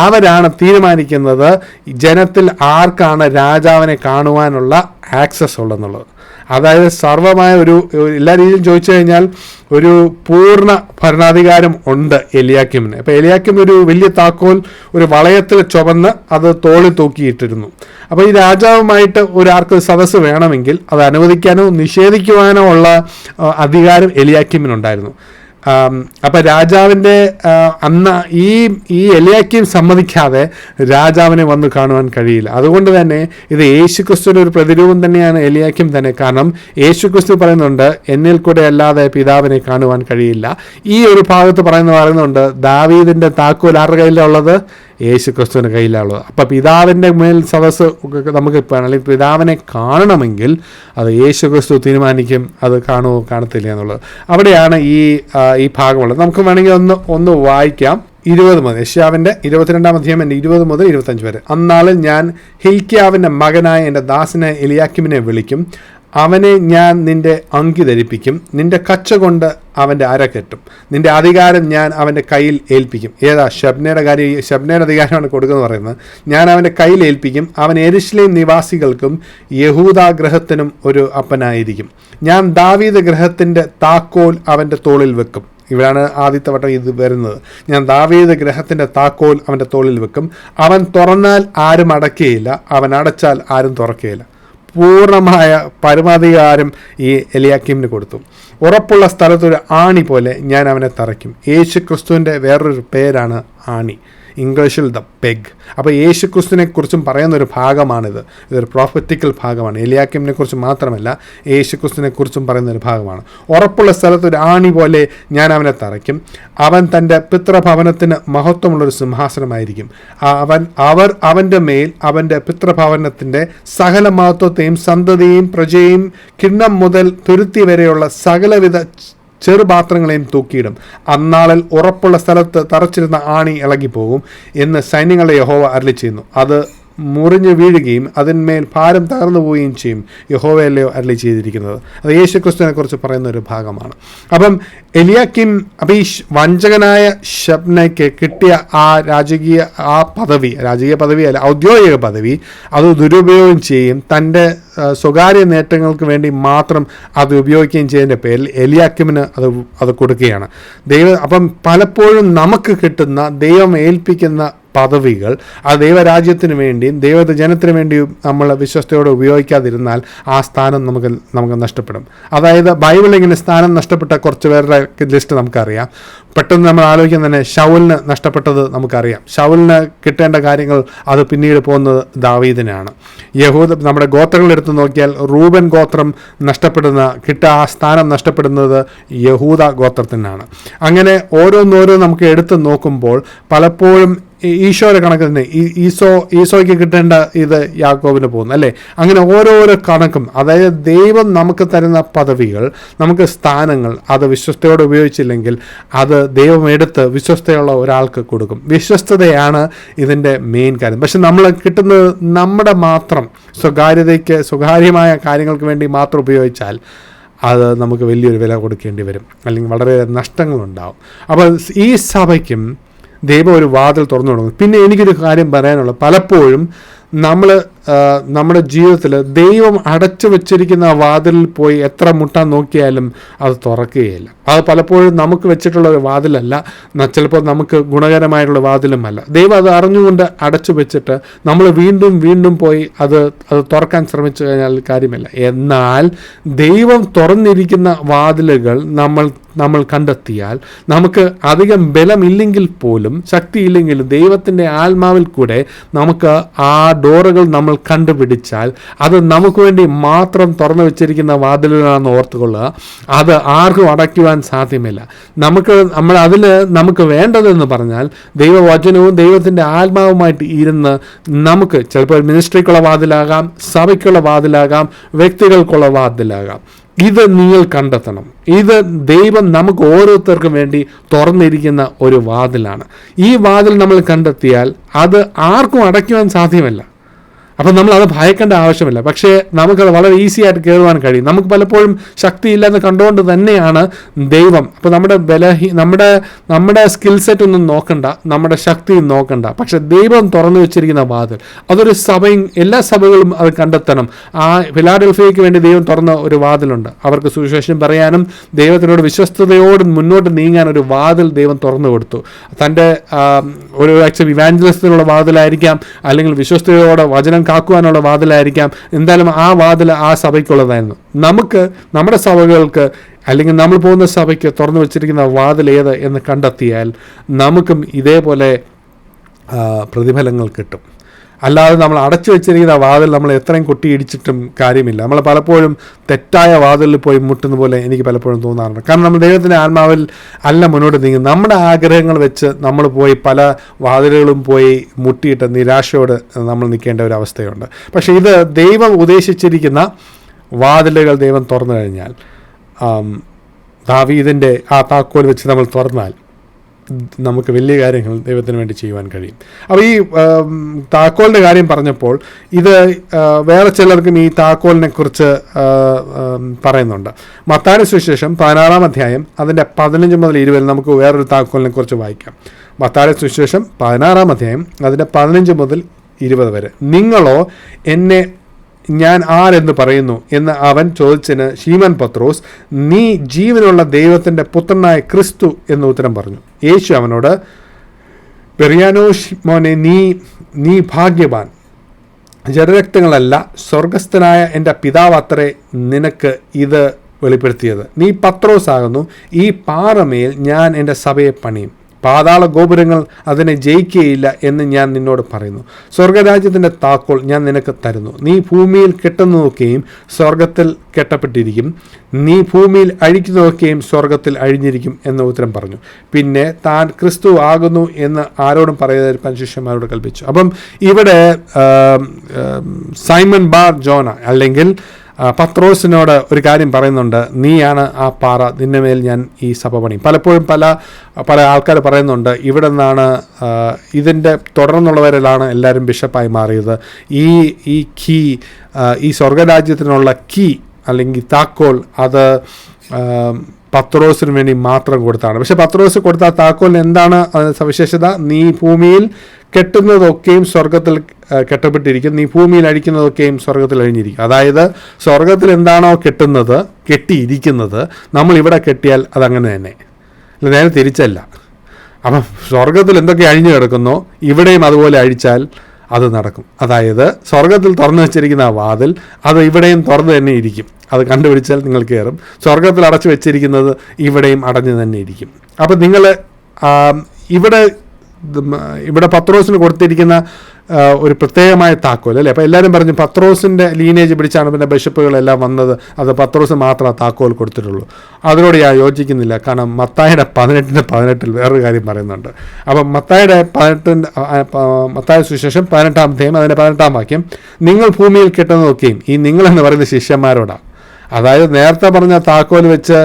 അവരാണ് തീരുമാനിക്കുന്നത് ജനത്തിൽ ആർക്കാണ് രാജാവിനെ കാണുവാനുള്ള ആക്സസ് ഉള്ളതെന്നുള്ളത്. അതായത് സർവമായ എല്ലാ രീതിയിലും ചോദിച്ചു കഴിഞ്ഞാൽ ഒരു പൂർണ്ണ ഭരണാധികാരം ഉണ്ട് എലിയാക്കീമിന്. അപ്പോൾ എലിയാക്കീം ഒരു വലിയ താക്കോൽ ഒരു വളയത്തിൽ ചുവന്ന് അത് തോളിൽ തൂക്കിയിട്ടിരുന്നു. അപ്പോൾ ഈ രാജാവുമായിട്ട് ഒരാൾക്ക് സദസ്സ് വേണമെങ്കിൽ അത് അനുവദിക്കാനോ നിഷേധിക്കുവാനോ ഉള്ള അധികാരം എലിയാക്കീമിനുണ്ടായിരുന്നു. അപ്പം രാജാവിൻ്റെ അന്ന് ഈ എലിയാക്കീം സമ്മതിക്കാതെ രാജാവിനെ വന്ന് കാണുവാൻ കഴിയില്ല. അതുകൊണ്ട് തന്നെ ഇത് യേശുക്രിസ്തുവിൻ്റെ ഒരു പ്രതിരൂപം തന്നെയാണ് എലിയാക്കീം തന്നെ. കാരണം യേശുക്രിസ്തു പറയുന്നുണ്ട്, എന്നിൽ കൂടെ അല്ലാതെ പിതാവിനെ കാണുവാൻ കഴിയില്ല. ഈ ഒരു ഭാഗത്ത് പറയുന്നുണ്ട് ദാവീദിൻ്റെ താക്കോൽ ആരുടെ കയ്യിലുള്ളത്? യേശുക്രിസ്തുവിൻ്റെ കയ്യിലുള്ളത്. അപ്പം പിതാവിൻ്റെ മേൽ സദസ്സ് നമുക്ക് അല്ലെങ്കിൽ പിതാവിനെ കാണണമെങ്കിൽ അത് യേശുക്രിസ്തു തീരുമാനിക്കും അത് കാണുമോ കാണത്തില്ല എന്നുള്ളത്. അവിടെയാണ് ഈ ഭാഗമുള്ളത്. നമുക്ക് വേണമെങ്കിൽ ഒന്ന് വായിക്കാം. 20 മുതൽ യെശയ്യാവിൻ്റെ 22-ാം അധ്യായം 20 മുതൽ 25 വരെ. അന്നാളിൽ ഞാൻ ഹിൽക്കിയാവിൻ്റെ മകനായ എൻ്റെ ദാസനായ എലിയാക്കീമിനെ വിളിക്കും. അവനെ ഞാൻ നിന്റെ അങ്കി ധരിപ്പിക്കും, നിന്റെ കച്ച കൊണ്ട് അവൻ്റെ അര കെട്ടും, നിന്റെ അധികാരം ഞാൻ അവൻ്റെ കയ്യിൽ ഏൽപ്പിക്കും. ഷെബ്നയുടെ അധികാരമാണ് കൊടുക്കുന്നത് പറയുന്നത്. ഞാൻ അവൻ്റെ കയ്യിൽ ഏൽപ്പിക്കും. അവൻ യെരൂശലേം നിവാസികൾക്കും യഹൂദാ ഗൃഹത്തിനും ഒരു അപ്പനായിരിക്കും. ഞാൻ ദാവീദ് ഗൃഹത്തിൻ്റെ താക്കോൽ അവൻ്റെ തോളിൽ വെക്കും. ഇവിടെയാണ് ആദ്യത്തെ വട്ടം ഇത് വരുന്നത്. ഞാൻ ദാവീദ് ഗൃഹത്തിൻ്റെ താക്കോൽ അവൻ്റെ തോളിൽ വെക്കും. അവൻ തുറന്നാൽ ആരും അടയ്ക്കുകയില്ല, അവൻ അടച്ചാൽ ആരും തുറക്കുകയില്ല. പൂർണ്ണമായ പരമാധികാരം ഈ എലിയാക്കീമിന് കൊടുത്തു. ഉറപ്പുള്ള സ്ഥലത്തൊരു ആണി പോലെ ഞാൻ അവനെ തറയ്ക്കും. യേശു ക്രിസ്തുവിൻ്റെ വേറൊരു പേരാണ് ആണി, ഇംഗ്ലീഷിൽ ദ പെഗ്. അപ്പോൾ യേശു ക്രിസ്തുവിനെ കുറിച്ചും പറയുന്നൊരു ഭാഗമാണിത്. ഇതൊരു പ്രോഫറ്റിക്കൽ ഭാഗമാണ്. എലിയാക്കീമിനെ കുറിച്ച് മാത്രമല്ല, യേശു ക്രിസ്തുവിനെ കുറിച്ചും പറയുന്നൊരു ഭാഗമാണ്. ഉറപ്പുള്ള സ്ഥലത്ത് ഒരു ആണി പോലെ ഞാൻ അവനെ തറയ്ക്കും. അവൻ തൻ്റെ പിതൃഭവനത്തിന് മഹത്വമുള്ളൊരു സിംഹാസനമായിരിക്കും. അവൻ്റെ മേൽ അവൻ്റെ പിതൃഭവനത്തിൻ്റെ സകല മഹത്വത്തെയും സന്തതിയെയും പ്രജയെയും കിണ്ണം മുതൽ തുരുത്തി വരെയുള്ള സകലവിധ ചെറുപാത്രങ്ങളെയും തൂക്കിയിടും. അന്നാളിൽ ഉറപ്പുള്ള സ്ഥലത്ത് തറച്ചിരുന്ന ആണി ഇളകിപ്പോകും എന്ന് സൈന്യങ്ങളുടെ യഹോവ അരുളിച്ചെയ്യുന്നു. അത് മുറിഞ്ഞു വീഴുകയും അതിന്മേൽ ഭാരം തകർന്നു പോവുകയും ചെയ്യും. യഹോവയല്ലയോ അരുളി ചെയ്തിരിക്കുന്നത്. അത് യേശുക്രിസ്തുവിനെ കുറിച്ച് പറയുന്ന ഒരു ഭാഗമാണ്. അപ്പം എലിയാക്കിം ഈ വഞ്ചകനായ ശബ്നയ്ക്ക് കിട്ടിയ ആ രാജകീയ പദവിയല്ല, ഔദ്യോഗിക പദവി അത് ദുരുപയോഗം ചെയ്യും, തൻ്റെ സ്വകാര്യ നേട്ടങ്ങൾക്ക് വേണ്ടി മാത്രം അത് ഉപയോഗിക്കുകയും ചെയ്യുന്നതിൻ്റെ പേരിൽ എലിയാക്കിമിന് അത് കൊടുക്കുകയാണ്. അപ്പം പലപ്പോഴും നമുക്ക് കിട്ടുന്ന ദൈവം ഏൽപ്പിക്കുന്ന പദവികൾ ആ ദൈവരാജ്യത്തിന് വേണ്ടിയും ദൈവജനത്തിന് വേണ്ടിയും നമ്മൾ വിശ്വസ്തയോടെ ഉപയോഗിക്കാതിരുന്നാൽ ആ സ്ഥാനം നമുക്ക് നഷ്ടപ്പെടും. അതായത് ബൈബിളിൽ ഇങ്ങനെ സ്ഥാനം നഷ്ടപ്പെട്ട കുറച്ച് പേരുടെ ലിസ്റ്റ് നമുക്കറിയാം. പെട്ടെന്ന് നമ്മൾ ആലോചിക്കുന്ന തന്നെ ശൗലിന് നഷ്ടപ്പെട്ടത് നമുക്കറിയാം. ശൗലിന് കിട്ടേണ്ട കാര്യങ്ങൾ അത് പിന്നീട് പോകുന്നത് ദാവീദിനാണ്. നമ്മുടെ ഗോത്രങ്ങൾ എടുത്ത് നോക്കിയാൽ റൂബൻ ഗോത്രം ആ സ്ഥാനം നഷ്ടപ്പെടുന്നത് യഹൂദ ഗോത്രത്തിനാണ്. അങ്ങനെ ഓരോന്നോരോ നമുക്ക് എടുത്ത് നോക്കുമ്പോൾ പലപ്പോഴും ഈശോയുടെ കണക്ക് തന്നെ ഈശോയ്ക്ക് കിട്ടേണ്ട ഇത് യാക്കോബിന് പോകുന്നു അല്ലേ. അങ്ങനെ ഓരോരോ കണക്കും, അതായത് ദൈവം നമുക്ക് തരുന്ന പദവികൾ, നമുക്ക് സ്ഥാനങ്ങൾ, അത് വിശ്വസ്തയോടെ ഉപയോഗിച്ചില്ലെങ്കിൽ അത് ദൈവം എടുത്ത് വിശ്വസ്തയുള്ള ഒരാൾക്ക് കൊടുക്കും. വിശ്വസ്തതയാണ് ഇതിൻ്റെ മെയിൻ കാര്യം. പക്ഷെ നമ്മൾ കിട്ടുന്നത് നമ്മുടെ മാത്രം സ്വകാര്യമായ കാര്യങ്ങൾക്ക് വേണ്ടി മാത്രം ഉപയോഗിച്ചാൽ അത് നമുക്ക് വലിയൊരു വില കൊടുക്കേണ്ടി വരും, അല്ലെങ്കിൽ വളരെ നഷ്ടങ്ങളുണ്ടാവും. അപ്പോൾ ഈ സഭയ്ക്കും ദൈവം ഒരു വാതിൽ തുറന്നു കൊടുക്കും. പിന്നെ എനിക്കൊരു കാര്യം പറയാനുള്ളത്, പലപ്പോഴും നമ്മുടെ ജീവിതത്തിൽ ദൈവം അടച്ചു വെച്ചിരിക്കുന്ന വാതിലിൽ പോയി എത്ര മുട്ടാൻ നോക്കിയാലും അത് തുറക്കുകയില്ല. അത് പലപ്പോഴും നമുക്ക് വെച്ചിട്ടുള്ള ഒരു വാതിലല്ല, ചിലപ്പോൾ നമുക്ക് ഗുണകരമായിട്ടുള്ള വാതിലുമല്ല. ദൈവം അത് അറിഞ്ഞുകൊണ്ട് അടച്ചു വെച്ചിട്ട് നമ്മൾ വീണ്ടും പോയി അത് തുറക്കാൻ ശ്രമിച്ചു കഴിഞ്ഞാൽ കാര്യമില്ല. എന്നാൽ ദൈവം തുറന്നിരിക്കുന്ന വാതിലുകൾ നമ്മൾ കണ്ടെത്തിയാൽ, നമുക്ക് അധികം ബലമില്ലെങ്കിൽ പോലും ശക്തിയില്ലെങ്കിലും ദൈവത്തിൻ്റെ ആത്മാവിൽ കൂടെ നമുക്ക് ആ ഡോറുകൾ നമ്മൾ കണ്ടുപിടിച്ചാൽ അത് നമുക്ക് വേണ്ടി മാത്രം തുറന്നു വെച്ചിരിക്കുന്ന വാതിലുകളാണെന്ന് ഓർത്തുകൊള്ളുക. അത് ആർക്കും അടയ്ക്കുവാൻ സാധ്യമല്ല. നമുക്ക് വേണ്ടതെന്ന് പറഞ്ഞാൽ ദൈവവചനവും ദൈവത്തിൻ്റെ ആത്മാവുമായിട്ട് ഇരുന്ന് നമുക്ക് ചിലപ്പോൾ മിനിസ്ട്രിക്കുള്ള വാതിലാകാം, സഭയ്ക്കുള്ള വാതിലാകാം, വ്യക്തികൾക്കുള്ള വാതിലാകാം. ഇത് നിങ്ങൾ കണ്ടെത്തണം. ഇത് ദൈവം നമുക്ക് ഓരോരുത്തർക്കും വേണ്ടി തുറന്നിരിക്കുന്ന ഒരു വാതിലാണ്. ഈ വാതിൽ നമ്മൾ കണ്ടെത്തിയാൽ അത് ആർക്കും അടയ്ക്കുവാൻ സാധ്യമല്ല. അപ്പം നമ്മൾ അത് ഭയക്കേണ്ട ആവശ്യമില്ല. പക്ഷേ നമുക്കത് വളരെ ഈസി ആയിട്ട് കയറുവാൻ കഴിയും. നമുക്ക് പലപ്പോഴും ശക്തിയില്ലെന്ന് കണ്ടുകൊണ്ട് തന്നെയാണ് ദൈവം. അപ്പോൾ നമ്മുടെ സ്കിൽ സെറ്റ് ഒന്നും നോക്കണ്ട, നമ്മുടെ ശക്തി നോക്കണ്ട. പക്ഷെ ദൈവം തുറന്നു വെച്ചിരിക്കുന്ന വാതിൽ, അതൊരു എല്ലാ സഭകളും അത് കണ്ടെത്തണം. ആ ഫിലാഡൽഫിയയ്ക്ക് വേണ്ടി ദൈവം തുറന്ന ഒരു വാതിലുണ്ട്. അവർക്ക് സുവിശേഷം പറയാനും ദൈവത്തിനോട് വിശ്വസ്തയോട് മുന്നോട്ട് നീങ്ങാൻ ഒരു വാതിൽ ദൈവം തുറന്നു കൊടുത്തു. തൻ്റെ ഒരു ഇവാഞ്ചലിസത്തിനുള്ള വാതിലായിരിക്കാം, അല്ലെങ്കിൽ വിശ്വസ്തയോടെ വചനം കാക്കുവാനുള്ള വാതിലായിരിക്കാം. എന്തായാലും ആ വാതിൽ ആ സഭയ്ക്കുള്ളതായിരുന്നു. നമ്മുടെ സഭകൾക്ക് അല്ലെങ്കിൽ നമ്മൾ പോകുന്ന സഭയ്ക്ക് തുറന്നു വെച്ചിരിക്കുന്ന വാതിൽ ഏത് എന്ന് കണ്ടെത്തിയാൽ നമുക്കും ഇതേപോലെ പ്രതിഫലങ്ങൾ കിട്ടും. അല്ലാതെ നമ്മൾ അടച്ചു വെച്ചിരിക്കുന്ന വാതിൽ നമ്മൾ എത്രയും കൊട്ടിയിടിച്ചിട്ടും കാര്യമില്ല. നമ്മൾ പലപ്പോഴും തെറ്റായ വാതിലിൽ പോയി മുട്ടുന്ന പോലെ എനിക്ക് പലപ്പോഴും തോന്നാറുണ്ട്. കാരണം നമ്മൾ ദൈവത്തിൻ്റെ ആത്മാവിൽ അല്ല മുന്നോട്ട് നീങ്ങും. നമ്മുടെ ആഗ്രഹങ്ങൾ വെച്ച് നമ്മൾ പോയി പല വാതിലുകളും പോയി മുട്ടിയിട്ട് നിരാശയോട് നമ്മൾ നിൽക്കേണ്ട ഒരു അവസ്ഥയുണ്ട്. പക്ഷേ ഇത് ദൈവം ഉദ്ദേശിച്ചിരിക്കുന്ന വാതിലുകൾ ദൈവം തുറന്നു കഴിഞ്ഞാൽ, ദാവീദിൻ്റെ ആ താക്കോൽ വെച്ച് നമ്മൾ തുറന്നാൽ നമുക്ക് വലിയ കാര്യങ്ങൾ ദൈവത്തിന് വേണ്ടി ചെയ്യുവാൻ കഴിയും. അപ്പോൾ ഈ താക്കോലിൻ്റെ കാര്യം പറഞ്ഞപ്പോൾ ഇത് വേറെ ചിലർക്കും ഈ താക്കോലിനെ കുറിച്ച് പറയുന്നുണ്ട്. മത്തായിയുടെ സുവിശേഷം 16-ാം അധ്യായം അതിൻ്റെ 15 മുതൽ 20 നമുക്ക് വേറൊരു താക്കോലിനെ കുറിച്ച് വായിക്കാം. മത്തായിയുടെ സുവിശേഷം 16-ാം അധ്യായം അതിൻ്റെ 15 മുതൽ 20 വരെ. നിങ്ങളോ എന്നെ ഞാൻ ആരെന്ന് പറയുന്നു എന്ന് അവൻ ചോദിച്ചതിന് ശീമോൻ പത്രോസ്, നീ ജീവനുള്ള ദൈവത്തിൻ്റെ പുത്രനായ ക്രിസ്തു എന്ന് ഉത്തരം പറഞ്ഞു. യേശു അവനോട്, ബെറിയാനോസ് മോനെ, നീ ഭാഗ്യവാൻ. ജഡരക്തങ്ങളല്ല, സ്വർഗസ്ഥനായ എൻ്റെ പിതാവ് അത്രേ നിനക്ക് ഇത് വെളിപ്പെടുത്തിയത്. നീ പത്രോസ് ആകുന്നു. ഈ പാറമേൽ ഞാൻ എൻ്റെ സഭയെ പണിയും. പാതാള ഗോപുരങ്ങൾ അതിനെ ജയിക്കുകയില്ല എന്ന് ഞാൻ നിന്നോട് പറയുന്നു. സ്വർഗരാജ്യത്തിൻ്റെ താക്കോൽ ഞാൻ നിനക്ക് തരുന്നു. നീ ഭൂമിയിൽ കെട്ടുന്നതൊക്കെയും സ്വർഗത്തിൽ കെട്ടപ്പെട്ടിരിക്കും, നീ ഭൂമിയിൽ അഴിക്കുന്നതൊക്കെയും സ്വർഗത്തിൽ അഴിഞ്ഞിരിക്കും എന്ന് ഉത്തരം പറഞ്ഞു. പിന്നെ താൻ ക്രിസ്തു ആകുന്നു എന്ന് ആരോടും പറയാതെ ശിഷ്യന്മാരോട് കൽപ്പിച്ചു. അപ്പം ഇവിടെ സൈമൺ ബാർ ജോന അല്ലെങ്കിൽ പത്രോസിനോട് ഒരു കാര്യം പറയുന്നുണ്ട്, നീയാണ് ആ പാറ, നിന്റെ മേൽ ഞാൻ ഈ സഭ പണിയും. പലപ്പോഴും പല ആൾക്കാർ പറയുന്നുണ്ട്, ഇവിടെ നിന്നാണ് ഇതിൻ്റെ തുടർന്നുള്ളവരിലാണ് എല്ലാവരും ബിഷപ്പായി മാറിയത്. ഈ കീ, ഈ സ്വർഗരാജ്യത്തിനുള്ള കീ അല്ലെങ്കിൽ താക്കോൽ അത് പത്രോസിന് വേണ്ടി മാത്രം കൊടുത്താണ്. പക്ഷെ പത്രോസ് കൊടുത്ത താക്കോലിന് എന്താണ് അതിന് സവിശേഷത? നീ ഭൂമിയിൽ കെട്ടുന്നതൊക്കെയും സ്വർഗത്തിൽ കെട്ടപ്പെട്ടിരിക്കും, നീ ഭൂമിയിൽ അഴിക്കുന്നതൊക്കെയും സ്വർഗത്തിൽ അഴിഞ്ഞിരിക്കും. അതായത് സ്വർഗത്തിൽ എന്താണോ കെട്ടിയിരിക്കുന്നത് നമ്മൾ ഇവിടെ കെട്ടിയാൽ അതങ്ങനെ തന്നെ, നേരെ തിരിച്ചല്ല. അപ്പം സ്വർഗത്തിൽ എന്തൊക്കെ അഴിഞ്ഞു കിടക്കുന്നോ ഇവിടെയും അതുപോലെ അഴിച്ചാൽ അത് നടക്കും. അതായത് സ്വർഗത്തിൽ തുറന്നു വെച്ചിരിക്കുന്ന ആ വാതിൽ അത് ഇവിടെയും തുറന്നു തന്നെ ഇരിക്കും. അത് കണ്ടുപിടിച്ചാൽ നിങ്ങൾ കയറും. സ്വർഗത്തിൽ അടച്ചു വെച്ചിരിക്കുന്നത് ഇവിടെയും അടഞ്ഞു തന്നെ ഇരിക്കും. അപ്പം നിങ്ങൾ ഇവിടെ പത്രോസിന് കൊടുത്തിരിക്കുന്ന ഒരു പ്രത്യേകമായ താക്കോൽ അല്ലേ. അപ്പോൾ എല്ലാവരും പറഞ്ഞു പത്രോസിൻ്റെ ലീനേജ് പിടിച്ചാണ് പിന്നെ ബിഷപ്പുകളെല്ലാം വന്നത്, അത് പത്രോസ് മാത്രമേ താക്കോൽ കൊടുത്തിട്ടുള്ളൂ. അതിനോട് ഞാൻ യോജിക്കുന്നില്ല. കാരണം മത്തായിയുടെ 18:18 വേറൊരു കാര്യം പറയുന്നുണ്ട്. അപ്പം മത്തായി സുവിശേഷം 18-ാം അധ്യായം അതിൻ്റെ 18-ാം വാക്യം, നിങ്ങൾ ഭൂമിയിൽ കെട്ടുന്നതൊക്കെയും, ഈ നിങ്ങളെന്ന് പറയുന്ന ശിഷ്യന്മാരോടാണ്. അതായത് നേരത്തെ പറഞ്ഞ താക്കോൽ വെച്ച്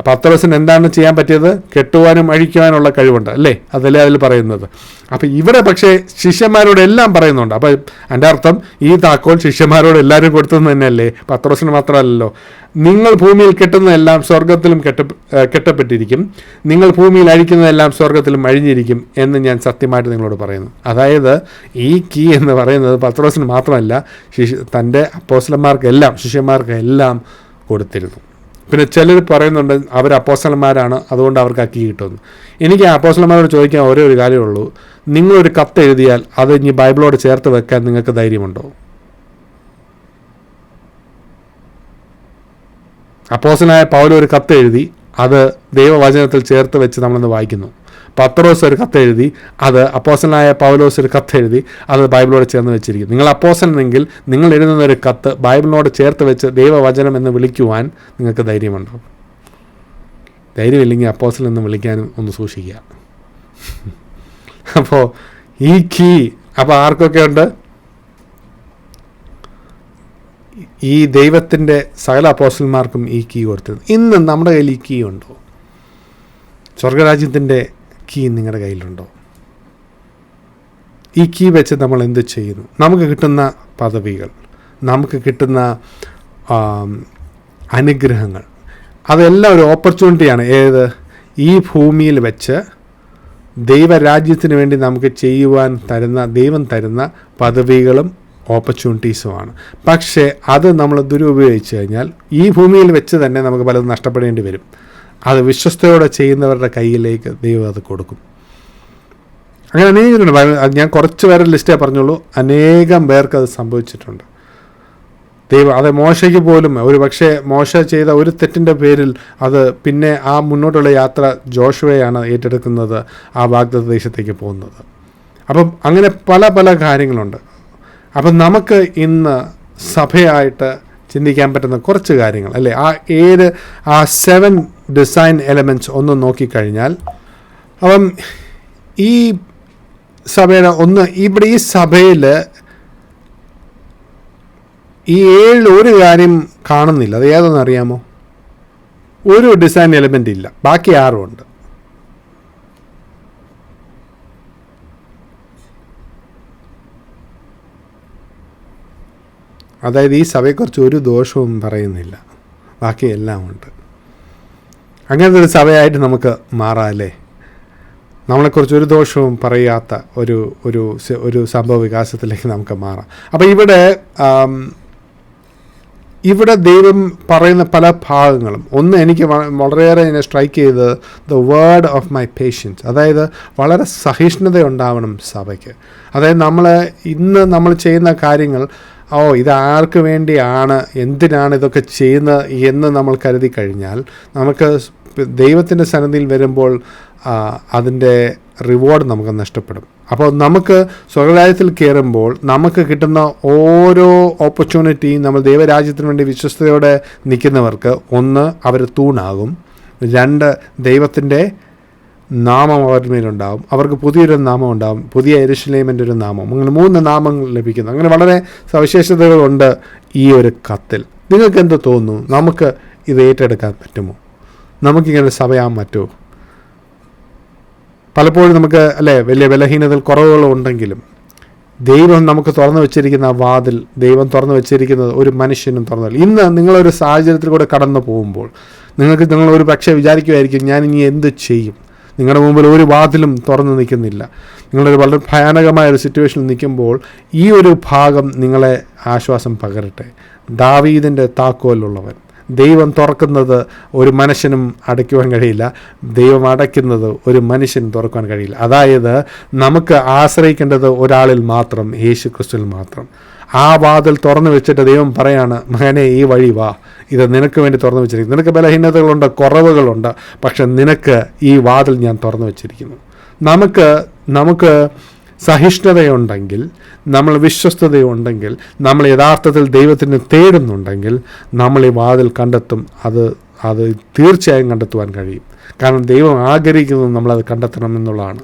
പത്രോസിന് എന്താണ് ചെയ്യാൻ പറ്റിയത്? കെട്ടുവാനും അഴിക്കുവാനുള്ള കഴിവുണ്ട് അല്ലേ, അതല്ലേ അതിൽ പറയുന്നത്. അപ്പം ഇവിടെ പക്ഷേ ശിഷ്യന്മാരോട് എല്ലാം പറയുന്നുണ്ട്. അപ്പം എൻ്റെ അർത്ഥം ഈ താക്കോൽ ശിഷ്യന്മാരോട് എല്ലാവരും കൊടുത്തതെന്ന് തന്നെയല്ലേ, പത്രോസിന് മാത്രമല്ലല്ലോ. നിങ്ങൾ ഭൂമിയിൽ കെട്ടുന്നതെല്ലാം സ്വർഗത്തിലും കെട്ടപ്പെട്ടിരിക്കും, നിങ്ങൾ ഭൂമിയിൽ അഴിക്കുന്നതെല്ലാം സ്വർഗത്തിലും അഴിഞ്ഞിരിക്കും എന്ന് ഞാൻ സത്യമായിട്ട് നിങ്ങളോട് പറയുന്നു. അതായത് ഈ കീ എന്ന് പറയുന്നത് പത്രോസിന് മാത്രമല്ല, തൻ്റെ അപ്പോസ്തലന്മാർക്കെല്ലാം ശിഷ്യന്മാർക്കെല്ലാം കൊടുത്തിരുന്നു. പിന്നെ ചിലർ പറയുന്നുണ്ട് അവർ അപ്പോസ്തലന്മാരാണ്, അതുകൊണ്ട് അവർക്ക് ആ കീ കിട്ടുമെന്ന്. എനിക്ക് ആ അപ്പോസ്തലന്മാരോട് ചോദിക്കാൻ ഒരേ ഒരു കാര്യമുള്ളൂ, നിങ്ങളൊരു കത്ത് എഴുതിയാൽ അത് ഇനി ബൈബിളോട് ചേർത്ത് വെക്കാൻ നിങ്ങൾക്ക് ധൈര്യമുണ്ടോ? അപ്പോസ്തലനായ പൗലോസ് ഒരു കത്ത് എഴുതി, അത് ദൈവവചനത്തിൽ ചേർത്ത് വെച്ച് നമ്മളിന്ന് വായിക്കുന്നു. പത്രോസ് ഒരു കത്ത് എഴുതി, അത് അപ്പോസ്തലനായ പൗലോസ് ഒരു കത്ത് എഴുതി, അത് ബൈബിളോട് ചേർന്ന് വെച്ചിരിക്കും. നിങ്ങൾ അപ്പോസ്തലനെങ്കിൽ നിങ്ങൾ എഴുതുന്ന ഒരു കത്ത് ബൈബിളിനോട് ചേർത്ത് വെച്ച് ദൈവവചനം എന്ന് വിളിക്കുവാൻ നിങ്ങൾക്ക് ധൈര്യമുണ്ടോ? ധൈര്യമില്ലെങ്കിൽ അപ്പോസ്തലൻ എന്ന് വിളിക്കാനും ഒന്ന് സൂക്ഷിക്കുക. അപ്പോൾ ഈ കീ അപ്പോൾ ആർക്കൊക്കെ ഉണ്ട്? ഈ ദൈവത്തിൻ്റെ സകല അപ്പോസ്തലന്മാർക്കും ഈ കീ കൊടുത്തത്. ഇന്ന് നമ്മുടെ കയ്യിൽ ഈ കീ ഉണ്ടോ? സ്വർഗരാജ്യത്തിൻ്റെ കീ നിങ്ങളുടെ കയ്യിലുണ്ടോ? ഈ കീ വെച്ച് നമ്മൾ എന്ത് ചെയ്യുന്നു? നമുക്ക് കിട്ടുന്ന പദവികൾ, നമുക്ക് കിട്ടുന്ന അനുഗ്രഹങ്ങൾ, അതെല്ലാം ഒരു ഓപ്പർച്യൂണിറ്റിയാണ്. ഈ ഭൂമിയിൽ വെച്ച് ദൈവരാജ്യത്തിന് വേണ്ടി നമുക്ക് ചെയ്യുവാൻ ദൈവം തരുന്ന പദവികളും ഓപ്പർച്യൂണിറ്റീസുമാണ്. പക്ഷേ അത് നമ്മൾ ദുരുപയോഗിച്ച് കഴിഞ്ഞാൽ ഈ ഭൂമിയിൽ വെച്ച് തന്നെ നമുക്ക് പലതും നഷ്ടപ്പെടേണ്ടി വരും. അത് വിശ്വസ്തയോടെ ചെയ്യുന്നവരുടെ കയ്യിലേക്ക് ദൈവം അത് കൊടുക്കും. അങ്ങനെ അനേകരുണ്ട്. ഞാൻ കുറച്ച് പേരുടെ ലിസ്റ്റേ പറഞ്ഞുള്ളൂ. അനേകം പേർക്ക് അത് സംഭവിച്ചിട്ടുണ്ട്. ദൈവം അത് മോശയ്ക്ക് പോലും ഒരു പക്ഷേ മോശ ചെയ്ത ഒരു തെറ്റിൻ്റെ പേരിൽ അത് പിന്നെ ആ മുന്നോട്ടുള്ള യാത്ര ജോഷുവയാണ് ഏറ്റെടുക്കുന്നത്, ആ വാഗ്ദത്ത ദേശത്തേക്ക് പോകുന്നത്. അപ്പം അങ്ങനെ പല കാര്യങ്ങളുണ്ട്. അപ്പം നമുക്ക് ഇന്ന് സഭയായിട്ട് ചിന്തിക്കാൻ പറ്റുന്ന കുറച്ച് കാര്യങ്ങൾ അല്ലേ, ആ 7 ഡിസൈൻ എലമെൻറ്റ്സ് ഒന്ന് നോക്കിക്കഴിഞ്ഞാൽ, അപ്പം ഈ സഭയുടെ ഇവിടെ ഈ സഭയിൽ ഈ 7 ഒരു കാര്യം കാണുന്നില്ല. അത് ഏതെന്ന് അറിയാമോ? ഒരു ഡിസൈൻ എലമെൻ്റ് ഇല്ല, ബാക്കി 6 ഉണ്ട്. അതായത് ഈ സഭയെക്കുറിച്ച് ഒരു ദോഷവും പറയുന്നില്ല, ബാക്കി എല്ലാം ഉണ്ട്. അങ്ങനത്തെ ഒരു സഭയായിട്ട് നമുക്ക് മാറാം അല്ലേ? നമ്മളെക്കുറിച്ച് ഒരു ദോഷവും പറയാത്ത ഒരു സംഭവ വികാസത്തിലേക്ക് നമുക്ക് മാറാം. അപ്പോൾ ഇവിടെ ദൈവം പറയുന്ന പല ഭാഗങ്ങളും, ഒന്ന് എനിക്ക് വളരെയേറെ എന്നെ സ്ട്രൈക്ക് ചെയ്തത് the word of my patience. അതായത് വളരെ സഹിഷ്ണുത ഉണ്ടാവണം സഭയ്ക്ക്. അതായത് ഇന്ന് നമ്മൾ ചെയ്യുന്ന കാര്യങ്ങൾ, ഇത് ആർക്ക് വേണ്ടിയാണ്, എന്തിനാണ് ഇതൊക്കെ ചെയ്യുന്നത് എന്ന് നമ്മൾ കരുതി കഴിഞ്ഞാൽ നമുക്ക് ദൈവത്തിൻ്റെ സന്നിധിയിൽ വരുമ്പോൾ അതിൻ്റെ റിവാർഡ് നമുക്ക് നഷ്ടപ്പെടും. അപ്പോൾ നമുക്ക് സ്വർഗരാജ്യത്തിൽ കയറുമ്പോൾ നമുക്ക് കിട്ടുന്ന ഓരോ ഓപ്പർച്യൂണിറ്റിയും നമ്മൾ ദൈവരാജ്യത്തിന് വേണ്ടി വിശ്വസ്തയോടെ നിൽക്കുന്നവർക്ക്, ഒന്ന് അവർ തൂണാകും, 2 ദൈവത്തിൻ്റെ നാമം അവരുടെ മേലുണ്ടാവും, അവർക്ക് പുതിയൊരു നാമം ഉണ്ടാവും, പുതിയ യെരൂശലേമിൻ്റെ ഒരു നാമം, അങ്ങനെ 3 നാമങ്ങൾ ലഭിക്കുന്നു. അങ്ങനെ വളരെ സവിശേഷതകളുണ്ട് ഈ ഒരു കത്തിൽ. നിങ്ങൾക്ക് എന്ത് തോന്നുന്നു? നമുക്ക് ഇത് ഏറ്റെടുക്കാൻ പറ്റുമോ? നമുക്കിങ്ങനെ സഭയാൻ പറ്റുമോ? പലപ്പോഴും നമുക്ക് വലിയ ബലഹീനതകൾ കുറവുകളും ഉണ്ടെങ്കിലും ദൈവം നമുക്ക് തുറന്നു വെച്ചിരിക്കുന്ന വാതിൽ, ദൈവം തുറന്നു വെച്ചിരിക്കുന്നത് ഒരു മനുഷ്യനും തുറന്നില്ല. ഇന്ന് നിങ്ങളൊരു സാഹചര്യത്തിൽ കൂടെ കടന്നു പോകുമ്പോൾ നിങ്ങൾ ഒരു പക്ഷേ വിചാരിക്കുമായിരിക്കും, ഞാൻ ഇനി എന്ത് ചെയ്യും? നിങ്ങളുടെ മുമ്പിൽ ഒരു വാതിലും തുറന്നു നിൽക്കുന്നില്ല. നിങ്ങളൊരു വളരെ ഭയാനകമായ ഒരു സിറ്റുവേഷനിൽ നിൽക്കുമ്പോൾ ഈ ഒരു ഭാഗം നിങ്ങളെ ആശ്വാസം പകരട്ടെ. ദാവീദിൻ്റെ താക്കോലുള്ളവൻ. ദൈവം തുറക്കുന്നത് ഒരു മനുഷ്യനും അടയ്ക്കുവാൻ കഴിയില്ല, ദൈവം അടയ്ക്കുന്നത് ഒരു മനുഷ്യനും തുറക്കുവാൻ കഴിയില്ല. അതായത് നമുക്ക് ആശ്രയിക്കേണ്ടത് ഒരാളിൽ മാത്രം, യേശു ക്രിസ്തുവിൽ മാത്രം. ആ വാതിൽ തുറന്നു വെച്ചിട്ട് ദൈവം പറയാണ്, മകനെ ഈ വഴി വാ, ഇത് നിനക്ക് വേണ്ടി തുറന്നു വെച്ചിരിക്കുന്നു. നിനക്ക് ബലഹീനതകളുണ്ട്, കുറവുകളുണ്ട്, പക്ഷെ നിനക്ക് ഈ വാതിൽ ഞാൻ തുറന്നു വെച്ചിരിക്കുന്നു. നമുക്ക് സഹിഷ്ണുതയുണ്ടെങ്കിൽ, നമ്മൾ വിശ്വസ്തതയുണ്ടെങ്കിൽ, നമ്മൾ യഥാർത്ഥത്തിൽ ദൈവത്തിന് തേടുന്നുണ്ടെങ്കിൽ നമ്മൾ ഈ വാതിൽ കണ്ടെത്തും. അത് തീർച്ചയായും കണ്ടെത്തുവാൻ കഴിയും. കാരണം ദൈവം ആഗ്രഹിക്കുന്നത് നമ്മളത് കണ്ടെത്തണം എന്നുള്ളതാണ്.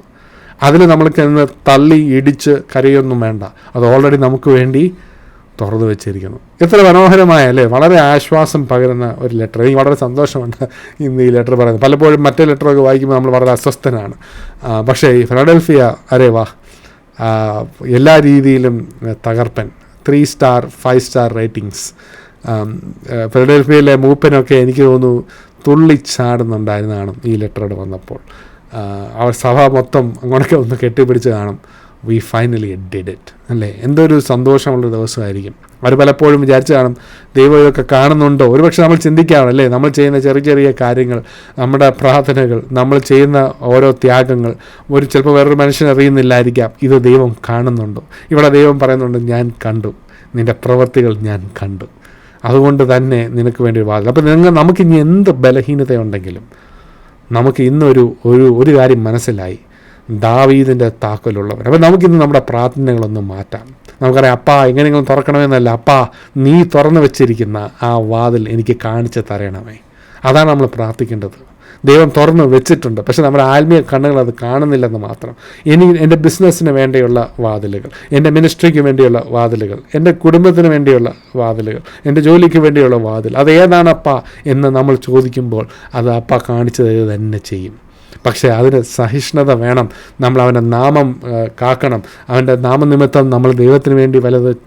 അതിൽ നമ്മൾക്ക് ഇന്ന് തള്ളി ഇടിച്ച് കരയൊന്നും വേണ്ട, അത് ഓൾറെഡി നമുക്ക് വേണ്ടി തുറന്നു വെച്ചിരിക്കുന്നു. എത്ര മനോഹരമായ വളരെ ആശ്വാസം പകരുന്ന ഒരു ലെറ്റർ. എനിക്ക് വളരെ സന്തോഷമുണ്ട് ഇന്ന് ഈ ലെറ്റർ പറയുന്നത്. പലപ്പോഴും മറ്റേ ലെറ്ററൊക്കെ വായിക്കുമ്പോൾ നമ്മൾ വളരെ അസ്വസ്ഥനാണ്. പക്ഷേ ഈ ഫിലഡൽഫിയ വാ, എല്ലാ രീതിയിലും തകർപ്പൻ. 3 സ്റ്റാർ 5 സ്റ്റാർ റേറ്റിങ്സ്. ഫിലഡൽഫിയയിലെ മൂപ്പനൊക്കെ എനിക്ക് തോന്നുന്നു തുള്ളിച്ചാടുന്നുണ്ടായിരുന്നതാണ് ഈ ലെറ്ററോട് വന്നപ്പോൾ. അവർ സഭ മൊത്തം അങ്ങോട്ടൊക്കെ ഒന്ന് കെട്ടിപ്പിടിച്ച് കാണും. വി ഫൈനലി ഡിഡ് ഇറ്റ്, അല്ലേ? എന്തൊരു സന്തോഷമുള്ളൊരു ദിവസമായിരിക്കും. അവർ പലപ്പോഴും വിചാരിച്ച് കാണും, ദൈവം ഇതൊക്കെ കാണുന്നുണ്ടോ? ഒരുപക്ഷെ നമ്മൾ ചിന്തിക്കാറല്ലേ, നമ്മൾ ചെയ്യുന്ന ചെറിയ ചെറിയ കാര്യങ്ങൾ, നമ്മുടെ പ്രാർത്ഥനകൾ, നമ്മൾ ചെയ്യുന്ന ഓരോ ത്യാഗങ്ങൾ ചിലപ്പോൾ വേറൊരു മനുഷ്യൻ അറിയുന്നില്ലായിരിക്കാം. ഇത് ദൈവം കാണുന്നുണ്ടോ? ഇവിടെ ദൈവം പറയുന്നുണ്ട്, ഞാൻ കണ്ടു, നിൻ്റെ പ്രവൃത്തികൾ ഞാൻ കണ്ടു, അതുകൊണ്ട് തന്നെ നിനക്ക് വേണ്ടി വാതിൽ. അപ്പോൾ നമുക്കിനി എന്ത് ബലഹീനതയുണ്ടെങ്കിലും നമുക്ക് ഇന്നൊരു കാര്യം മനസ്സിലായി, ദാവീദിൻ്റെ താക്കോലുള്ളവർ. അപ്പോൾ നമുക്കിന്ന് നമ്മുടെ പ്രാർത്ഥനകളൊന്നും മാറ്റാം. നമുക്കറിയാം, അപ്പാ എങ്ങനെയെങ്കിലും തുറക്കണമെന്നല്ല, അപ്പാ നീ തുറന്നു വെച്ചിരിക്കുന്ന ആ വാതിൽ എനിക്ക് കാണിച്ച് തരണമേ. അതാണ് നമ്മൾ പ്രാർത്ഥിക്കേണ്ടത്. ദൈവം തുറന്ന് വെച്ചിട്ടുണ്ട്, പക്ഷെ നമ്മുടെ ആത്മീയ കണ്ണുകൾ അത് കാണുന്നില്ലെന്ന് മാത്രം. എൻ്റെ ബിസിനസ്സിന് വേണ്ടിയുള്ള വാതിലുകൾ, എൻ്റെ മിനിസ്ട്രിക്ക് വേണ്ടിയുള്ള വാതിലുകൾ, എൻ്റെ കുടുംബത്തിന് വേണ്ടിയുള്ള വാതിലുകൾ, എൻ്റെ ജോലിക്ക് വേണ്ടിയുള്ള വാതിൽ, അത് ഏതാണപ്പാ എന്ന് നമ്മൾ ചോദിക്കുമ്പോൾ അത് അപ്പ കാണിച്ചു തരിക തന്നെ ചെയ്യും. പക്ഷേ അതിന് സഹിഷ്ണുത വേണം. നമ്മൾ അവൻ്റെ നാമം കാക്കണം. അവൻ്റെ നാമനിമിത്തം നമ്മൾ ദൈവത്തിന് വേണ്ടി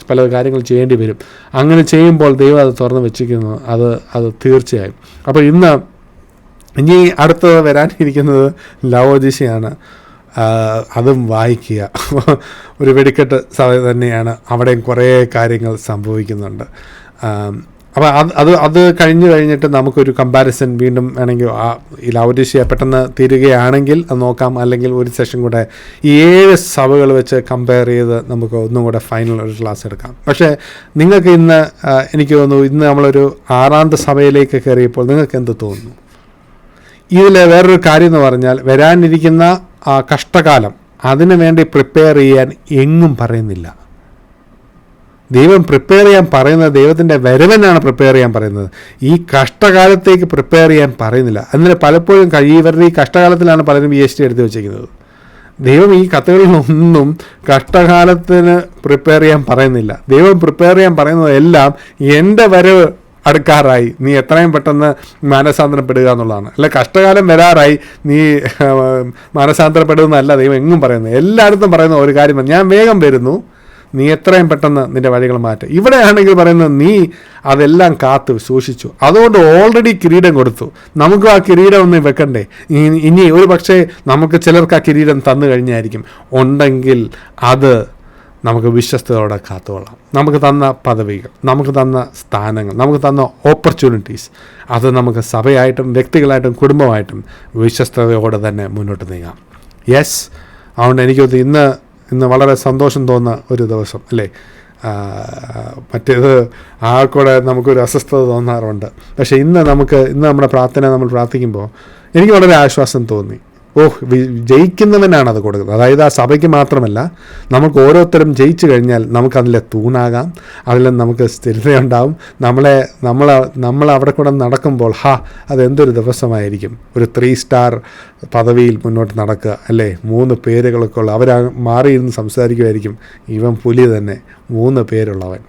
പല കാര്യങ്ങൾ ചെയ്യേണ്ടി വരും. അങ്ങനെ ചെയ്യുമ്പോൾ ദൈവം അത് തുറന്ന് വെച്ചിരിക്കുന്നു, അത് തീർച്ചയായും. അപ്പോൾ ഇനി അടുത്തത് വരാനിരിക്കുന്നത് ലവോദിക്കയാണ്. അതും വായിക്കുക. ഒരു വെടിക്കെട്ട് സഭ തന്നെയാണ്, അവിടെയും കുറേ കാര്യങ്ങൾ സംഭവിക്കുന്നുണ്ട്. അപ്പോൾ അത് കഴിഞ്ഞിട്ട് നമുക്കൊരു കമ്പാരിസൺ വീണ്ടും വേണമെങ്കിൽ ഈ ലവോദിക്ക പെട്ടെന്ന് തീരുകയാണെങ്കിൽ അത് നോക്കാം. അല്ലെങ്കിൽ ഒരു സെഷൻ കൂടെ ഈ 7 സഭകൾ വെച്ച് കമ്പയർ ചെയ്ത് നമുക്ക് ഒന്നും കൂടെ ഫൈനൽ ഒരു ക്ലാസ് എടുക്കാം. പക്ഷേ നിങ്ങൾക്ക് എനിക്ക് തോന്നുന്നു ഇന്ന് നമ്മളൊരു 6ാമത്തെ സഭയിലേക്ക് കയറിയപ്പോൾ നിങ്ങൾക്ക് എന്ത് തോന്നുന്നു? ഇതിൽ വേറൊരു കാര്യം എന്ന് പറഞ്ഞാൽ, വരാനിരിക്കുന്ന ആ കഷ്ടകാലം അതിനു വേണ്ടി പ്രിപ്പയർ ചെയ്യാൻ എങ്ങും പറയുന്നില്ല. ദൈവം പ്രിപ്പയർ ചെയ്യാൻ പറയുന്നത് ദൈവത്തിൻ്റെ വരവനാണ് പ്രിപ്പയർ ചെയ്യാൻ പറയുന്നത്. ഈ കഷ്ടകാലത്തേക്ക് പ്രിപ്പയർ ചെയ്യാൻ പറയുന്നില്ല. എന്നിട്ട് പലപ്പോഴും ഇവരുടെ ഈ കഷ്ടകാലത്തിലാണ് പലരും PhD എടുത്ത് വെച്ചിരിക്കുന്നത്. ദൈവം ഈ കത്തുകളിലൊന്നും കഷ്ടകാലത്തിന് പ്രിപ്പയർ ചെയ്യാൻ പറയുന്നില്ല. ദൈവം പ്രിപ്പയർ ചെയ്യാൻ പറയുന്നത് എല്ലാം എൻ്റെ വരവ് അടുക്കാറായി, നീ എത്രയും പെട്ടെന്ന് മാനസാന്തരപ്പെടുക എന്നുള്ളതാണ്. അല്ല, കഷ്ടകാലം വരാറായി, നീ മാനസാന്തരപ്പെടുന്നതല്ല ദൈവം എങ്ങും പറയുന്നത്. എല്ലായിടത്തും പറയുന്ന ഒരു കാര്യം, ഞാൻ വേഗം വരുന്നു, നീ എത്രയും പെട്ടെന്ന് നിൻ്റെ വഴികൾ മാറ്റുക. ഇവിടെയാണെങ്കിൽ പറയുന്നത് നീ അതെല്ലാം കാത്ത് സൂക്ഷിച്ചു, അതുകൊണ്ട് ഓൾറെഡി കിരീടം കൊടുത്തു. നമുക്ക് ആ കിരീടം ഒന്നും വെക്കണ്ടേ? ഇനി ഒരു പക്ഷേ നമുക്ക് ചിലർക്ക് ആ കിരീടം തന്നു കഴിഞ്ഞായിരിക്കും. ഉണ്ടെങ്കിൽ അത് നമുക്ക് വിശ്വസ്തയോടെ കാത്തുകൊള്ളാം. നമുക്ക് തന്ന പദവികൾ, നമുക്ക് തന്ന സ്ഥാനങ്ങൾ, നമുക്ക് തന്ന ഓപ്പർച്യൂണിറ്റീസ്, അത് നമുക്ക് സഭയായിട്ടും വ്യക്തികളായിട്ടും കുടുംബമായിട്ടും വിശ്വസ്തയോടെ തന്നെ മുന്നോട്ട് നീങ്ങാം. യെസ്, അതുകൊണ്ട് എനിക്ക് ഇന്ന് വളരെ സന്തോഷം തോന്നുന്ന ഒരു ദിവസം, അല്ലേ? മറ്റേത് ആൾക്കൂടെ നമുക്കൊരു അസ്വസ്ഥത തോന്നാറുണ്ട്. പക്ഷേ ഇന്ന് നമ്മുടെ പ്രാർത്ഥന നമ്മൾ പ്രാർത്ഥിക്കുമ്പോൾ എനിക്ക് വളരെ ആശ്വാസം തോന്നി. ജയിക്കുന്നവനാണ് അത് കൊടുക്കുന്നത്. അതായത് ആ സഭയ്ക്ക് മാത്രമല്ല, നമുക്ക് ഓരോരുത്തരും ജയിച്ചു കഴിഞ്ഞാൽ നമുക്കതിലെ തൂണാകാം, അതിൽ നമുക്ക് സ്ഥിരതയുണ്ടാവും. നമ്മൾ അവിടെ കൂടെ നടക്കുമ്പോൾ അതെന്തൊരു ദിവസമായിരിക്കും. ഒരു 3 സ്റ്റാർ പദവിയിൽ മുന്നോട്ട് നടക്കുക, അല്ലേ? 3 പേരുകളൊക്കെ ഉള്ള, അവർ മാറിയിരുന്ന് സംസാരിക്കുമായിരിക്കും, ഇവൻ പുലി തന്നെ, 3 പേരുള്ളവൻ.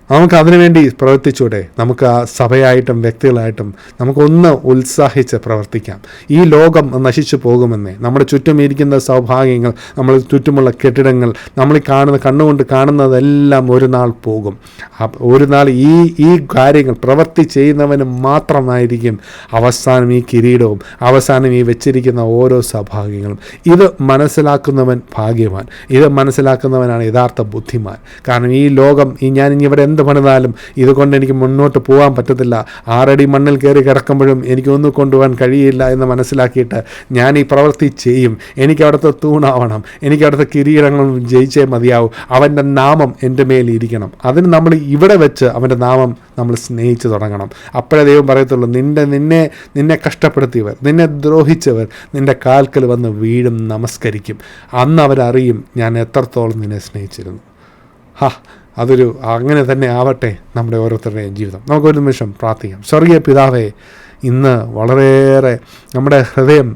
നമുക്ക് അതിനുവേണ്ടി പ്രവർത്തിച്ചൂടെ? നമുക്ക് ആ സഭയായിട്ടും വ്യക്തികളായിട്ടും നമുക്കൊന്ന് ഉത്സാഹിച്ച് പ്രവർത്തിക്കാം. ഈ ലോകം നശിച്ചു പോകുമെന്നേ. നമ്മുടെ ചുറ്റും ഇരിക്കുന്ന സൗഭാഗ്യങ്ങൾ, നമ്മൾ ചുറ്റുമുള്ള കെട്ടിടങ്ങൾ, നമ്മൾ കണ്ണുകൊണ്ട് കാണുന്നതെല്ലാം ഒരു നാൾ പോകും. ഒരു നാൾ ഈ കാര്യങ്ങൾ പ്രവൃത്തി ചെയ്യുന്നവന് മാത്രമായിരിക്കും അവസാനം ഈ കിരീടവും അവസാനം ഈ വെച്ചിരിക്കുന്ന ഓരോ സൗഭാഗ്യങ്ങളും. ഇത് മനസ്സിലാക്കുന്നവൻ ഭാഗ്യവാൻ. ഇത് മനസ്സിലാക്കുന്നവനാണ് യഥാർത്ഥ ബുദ്ധിമാൻ. കാരണം ഈ ലോകം, ഞാൻ ഇനി ഇവിടെ എന്ത് പണിതാലും ഇതുകൊണ്ട് എനിക്ക് മുന്നോട്ട് പോകാൻ പറ്റത്തില്ല, 6 അടി മണ്ണിൽ കയറി കിടക്കുമ്പോഴും എനിക്കൊന്നും കൊണ്ടുപോകാൻ കഴിയില്ല എന്ന് മനസ്സിലാക്കിയിട്ട് ഞാൻ ഈ പ്രവൃത്തി ചെയ്യും. എനിക്ക് അവിടുത്തെ തൂണാവണം, എനിക്ക് അവിടുത്തെ കിരീടങ്ങൾ ജയിച്ചേ മതിയാവും, അവൻ്റെ നാമം എൻ്റെ മേലിരിക്കണം. അതിന് നമ്മൾ ഇവിടെ വെച്ച് അവൻ്റെ നാമം നമ്മൾ സ്നേഹിച്ച് തുടങ്ങണം. അപ്പോഴേ ദൈവം പറയത്തുള്ളൂ, നിന്നെ കഷ്ടപ്പെടുത്തിയവർ, നിന്നെ ദ്രോഹിച്ചവർ നിൻ്റെ കാൽക്കൽ വന്ന് വീഴും, നമസ്കരിക്കും. അന്ന് അവരറിയും ഞാൻ എത്രത്തോളം നിന്നെ സ്നേഹിച്ചിരുന്നു. അങ്ങനെ തന്നെ ആവട്ടെ നമ്മുടെ ഓരോരുത്തരുടെയും ജീവിതം. നമുക്കൊരു നിമിഷം പ്രാർത്ഥിക്കാം. സ്വർഗീയ പിതാവേ, ഇന്ന് വളരെയേറെ നമ്മുടെ ഹൃദയം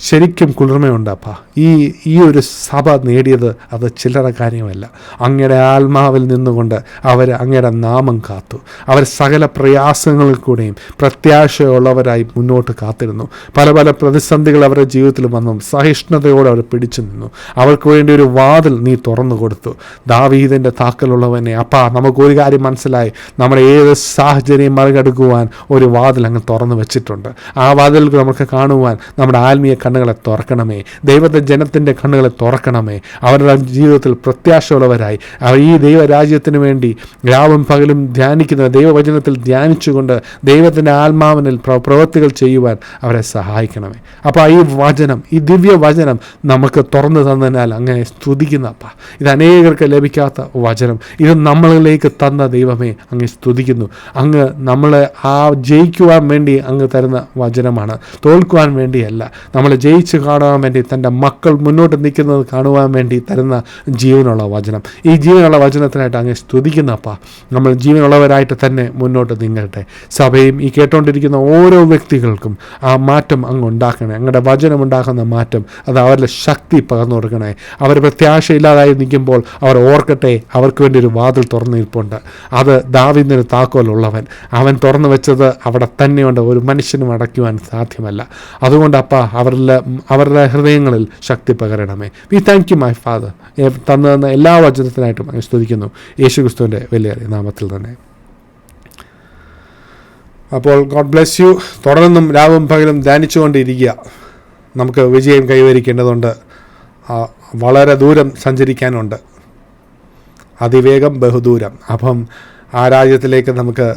ശരിക്കും കുളിർമയുണ്ട് അപ്പാ. ഈ ഒരു സഭ നേടിയത് അത് ചില്ലറ കാര്യമല്ല. അങ്ങയുടെ ആത്മാവിൽ നിന്നുകൊണ്ട് അവർ അങ്ങയുടെ നാമം കാത്തു. അവർ സകല പ്രയാസങ്ങളിൽ കൂടെയും പ്രത്യാശയുള്ളവരായി മുന്നോട്ട് കാത്തിരുന്നു. പല പല പ്രതിസന്ധികൾ അവരുടെ ജീവിതത്തിൽ വന്നു. സഹിഷ്ണുതയോടെ അവർ പിടിച്ചു നിന്നു. അവർക്ക് വേണ്ടി ഒരു വാതിൽ നീ തുറന്നു കൊടുത്തു. ദാവീദിൻ്റെ താക്കലുള്ളവനെ അപ്പാ, നമുക്കൊരു കാര്യം മനസ്സിലായി, നമ്മുടെ ഏത് സാഹചര്യം മറികടക്കുവാൻ ഒരു വാതിൽ അങ്ങ് തുറന്നു വെച്ചിട്ടുണ്ട്. ആ വാതിൽ നമുക്ക് കാണുവാൻ നമ്മുടെ ആത്മീയ കണ്ണുകളെ തുറക്കണമേ. ദൈവത്തെ ജനത്തിൻ്റെ കണ്ണുകളെ തുറക്കണമേ. അവരുടെ ജീവിതത്തിൽ പ്രത്യാശയുള്ളവരായി അവർ ഈ ദൈവരാജ്യത്തിന് വേണ്ടി രാവും പകലും ധ്യാനിക്കുന്ന ദൈവവചനത്തിൽ ധ്യാനിച്ചുകൊണ്ട് ദൈവത്തിൻ്റെ ആത്മാവിനിൽ പ്രവൃത്തികൾ ചെയ്യുവാൻ അവരെ സഹായിക്കണമേ. അപ്പോൾ ഈ വചനം, ഈ ദിവ്യവചനം നമുക്ക് തുറന്നു തന്നതിനാൽ അങ്ങനെ സ്തുതിക്കുന്നപ്പ. ഇത് അനേകർക്ക് ലഭിക്കാത്ത വചനം, ഇത് നമ്മളിലേക്ക് തന്ന ദൈവമേ അങ്ങ് സ്തുതിക്കുന്നു. അങ്ങ് നമ്മളെ ജയിക്കുവാൻ വേണ്ടി അങ്ങ് തരുന്ന വചനമാണ്, തോൽക്കുവാൻ വേണ്ടിയല്ല. നമ്മളെ ജയിച്ച് കാണുവാൻ വേണ്ടി, തൻ്റെ മക്കൾ മുന്നോട്ട് നിൽക്കുന്നത് കാണുവാൻ വേണ്ടി തരുന്ന ജീവനുള്ള വചനം. ഈ ജീവനുള്ള വചനത്തിനായിട്ട് അങ്ങ് സ്തുതിക്കുന്നപ്പ. നമ്മൾ ജീവനുള്ളവരായിട്ട് തന്നെ മുന്നോട്ട് നീങ്ങട്ടെ. സഭയും ഈ കേട്ടുകൊണ്ടിരിക്കുന്ന ഓരോ വ്യക്തികൾക്കും ആ മാറ്റം അങ്ങ് ഉണ്ടാക്കണേ. അങ്ങയുടെ വചനം ഉണ്ടാക്കുന്ന മാറ്റം അത് അവരുടെ ശക്തി പകർന്നു കൊടുക്കണേ. അവർ പ്രത്യാശയില്ലാതായി നിൽക്കുമ്പോൾ അവർ ഓർക്കട്ടെ, അവർക്ക് വേണ്ടി ഒരു വാതിൽ തുറന്നു നിൽപ്പുണ്ട്. അത് ദാവീദിന് താക്കോലുള്ളവൻ, അവൻ തുറന്നു വെച്ചത് അവിടെ തന്നെയുണ്ട്. ഒരു മനുഷ്യനും അടയ്ക്കുവാൻ സാധ്യമല്ല. അതുകൊണ്ട് അപ്പ അവരുടെ ഹൃദയങ്ങളിൽ ശക്തി പകരണമേ. We thank you my father. തന്ന എല്ലാ വചനത്തിനായിട്ടും അങ്ങ് സ്തുതിക്കുന്നു, യേശുക്രിസ്തുവിൻ്റെ വലിയ നാമത്തിൽ തന്നെ. അപ്പോൾ ഗോഡ് ബ്ലെസ് യു. തുടർന്നും രാവും പകലും ധ്യാനിച്ചുകൊണ്ടിരിക്കുക. നമുക്ക് വിജയം കൈവരിക്കേണ്ടതുണ്ട്. വളരെ ദൂരം സഞ്ചരിക്കാനുണ്ട്, അതിവേഗം ബഹുദൂരം. അപ്പം ആ രാജ്യത്തിലേക്ക് നമുക്ക്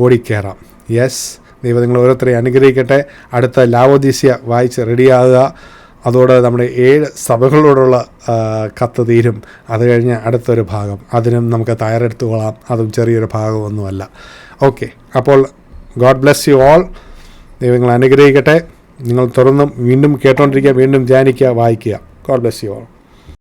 ഓടിക്കയറാം. യെസ്, ദൈവം നിങ്ങൾ ഓരോരുത്തരെയും അനുഗ്രഹിക്കട്ടെ. അടുത്ത ലാവോദീസ്യ വായിച്ച് റെഡിയാകുക. അതോടെ നമ്മുടെ 7 സഭകളോടുള്ള കത്ത് തീരും. അത് കഴിഞ്ഞ് അടുത്തൊരു ഭാഗം, അതിനും നമുക്ക് തയ്യാറെടുത്തുകൊള്ളാം. അതും ചെറിയൊരു ഭാഗമൊന്നുമല്ല. ഓക്കെ, അപ്പോൾ ഗോഡ് ബ്ലെസ് യു ഓൾ. ദൈവങ്ങൾ അനുഗ്രഹിക്കട്ടെ. നിങ്ങൾ തുറന്നും വീണ്ടും കേട്ടോണ്ടിരിക്കുക, വീണ്ടും ധ്യാനിക്കുക, വായിക്കുക. God bless you all.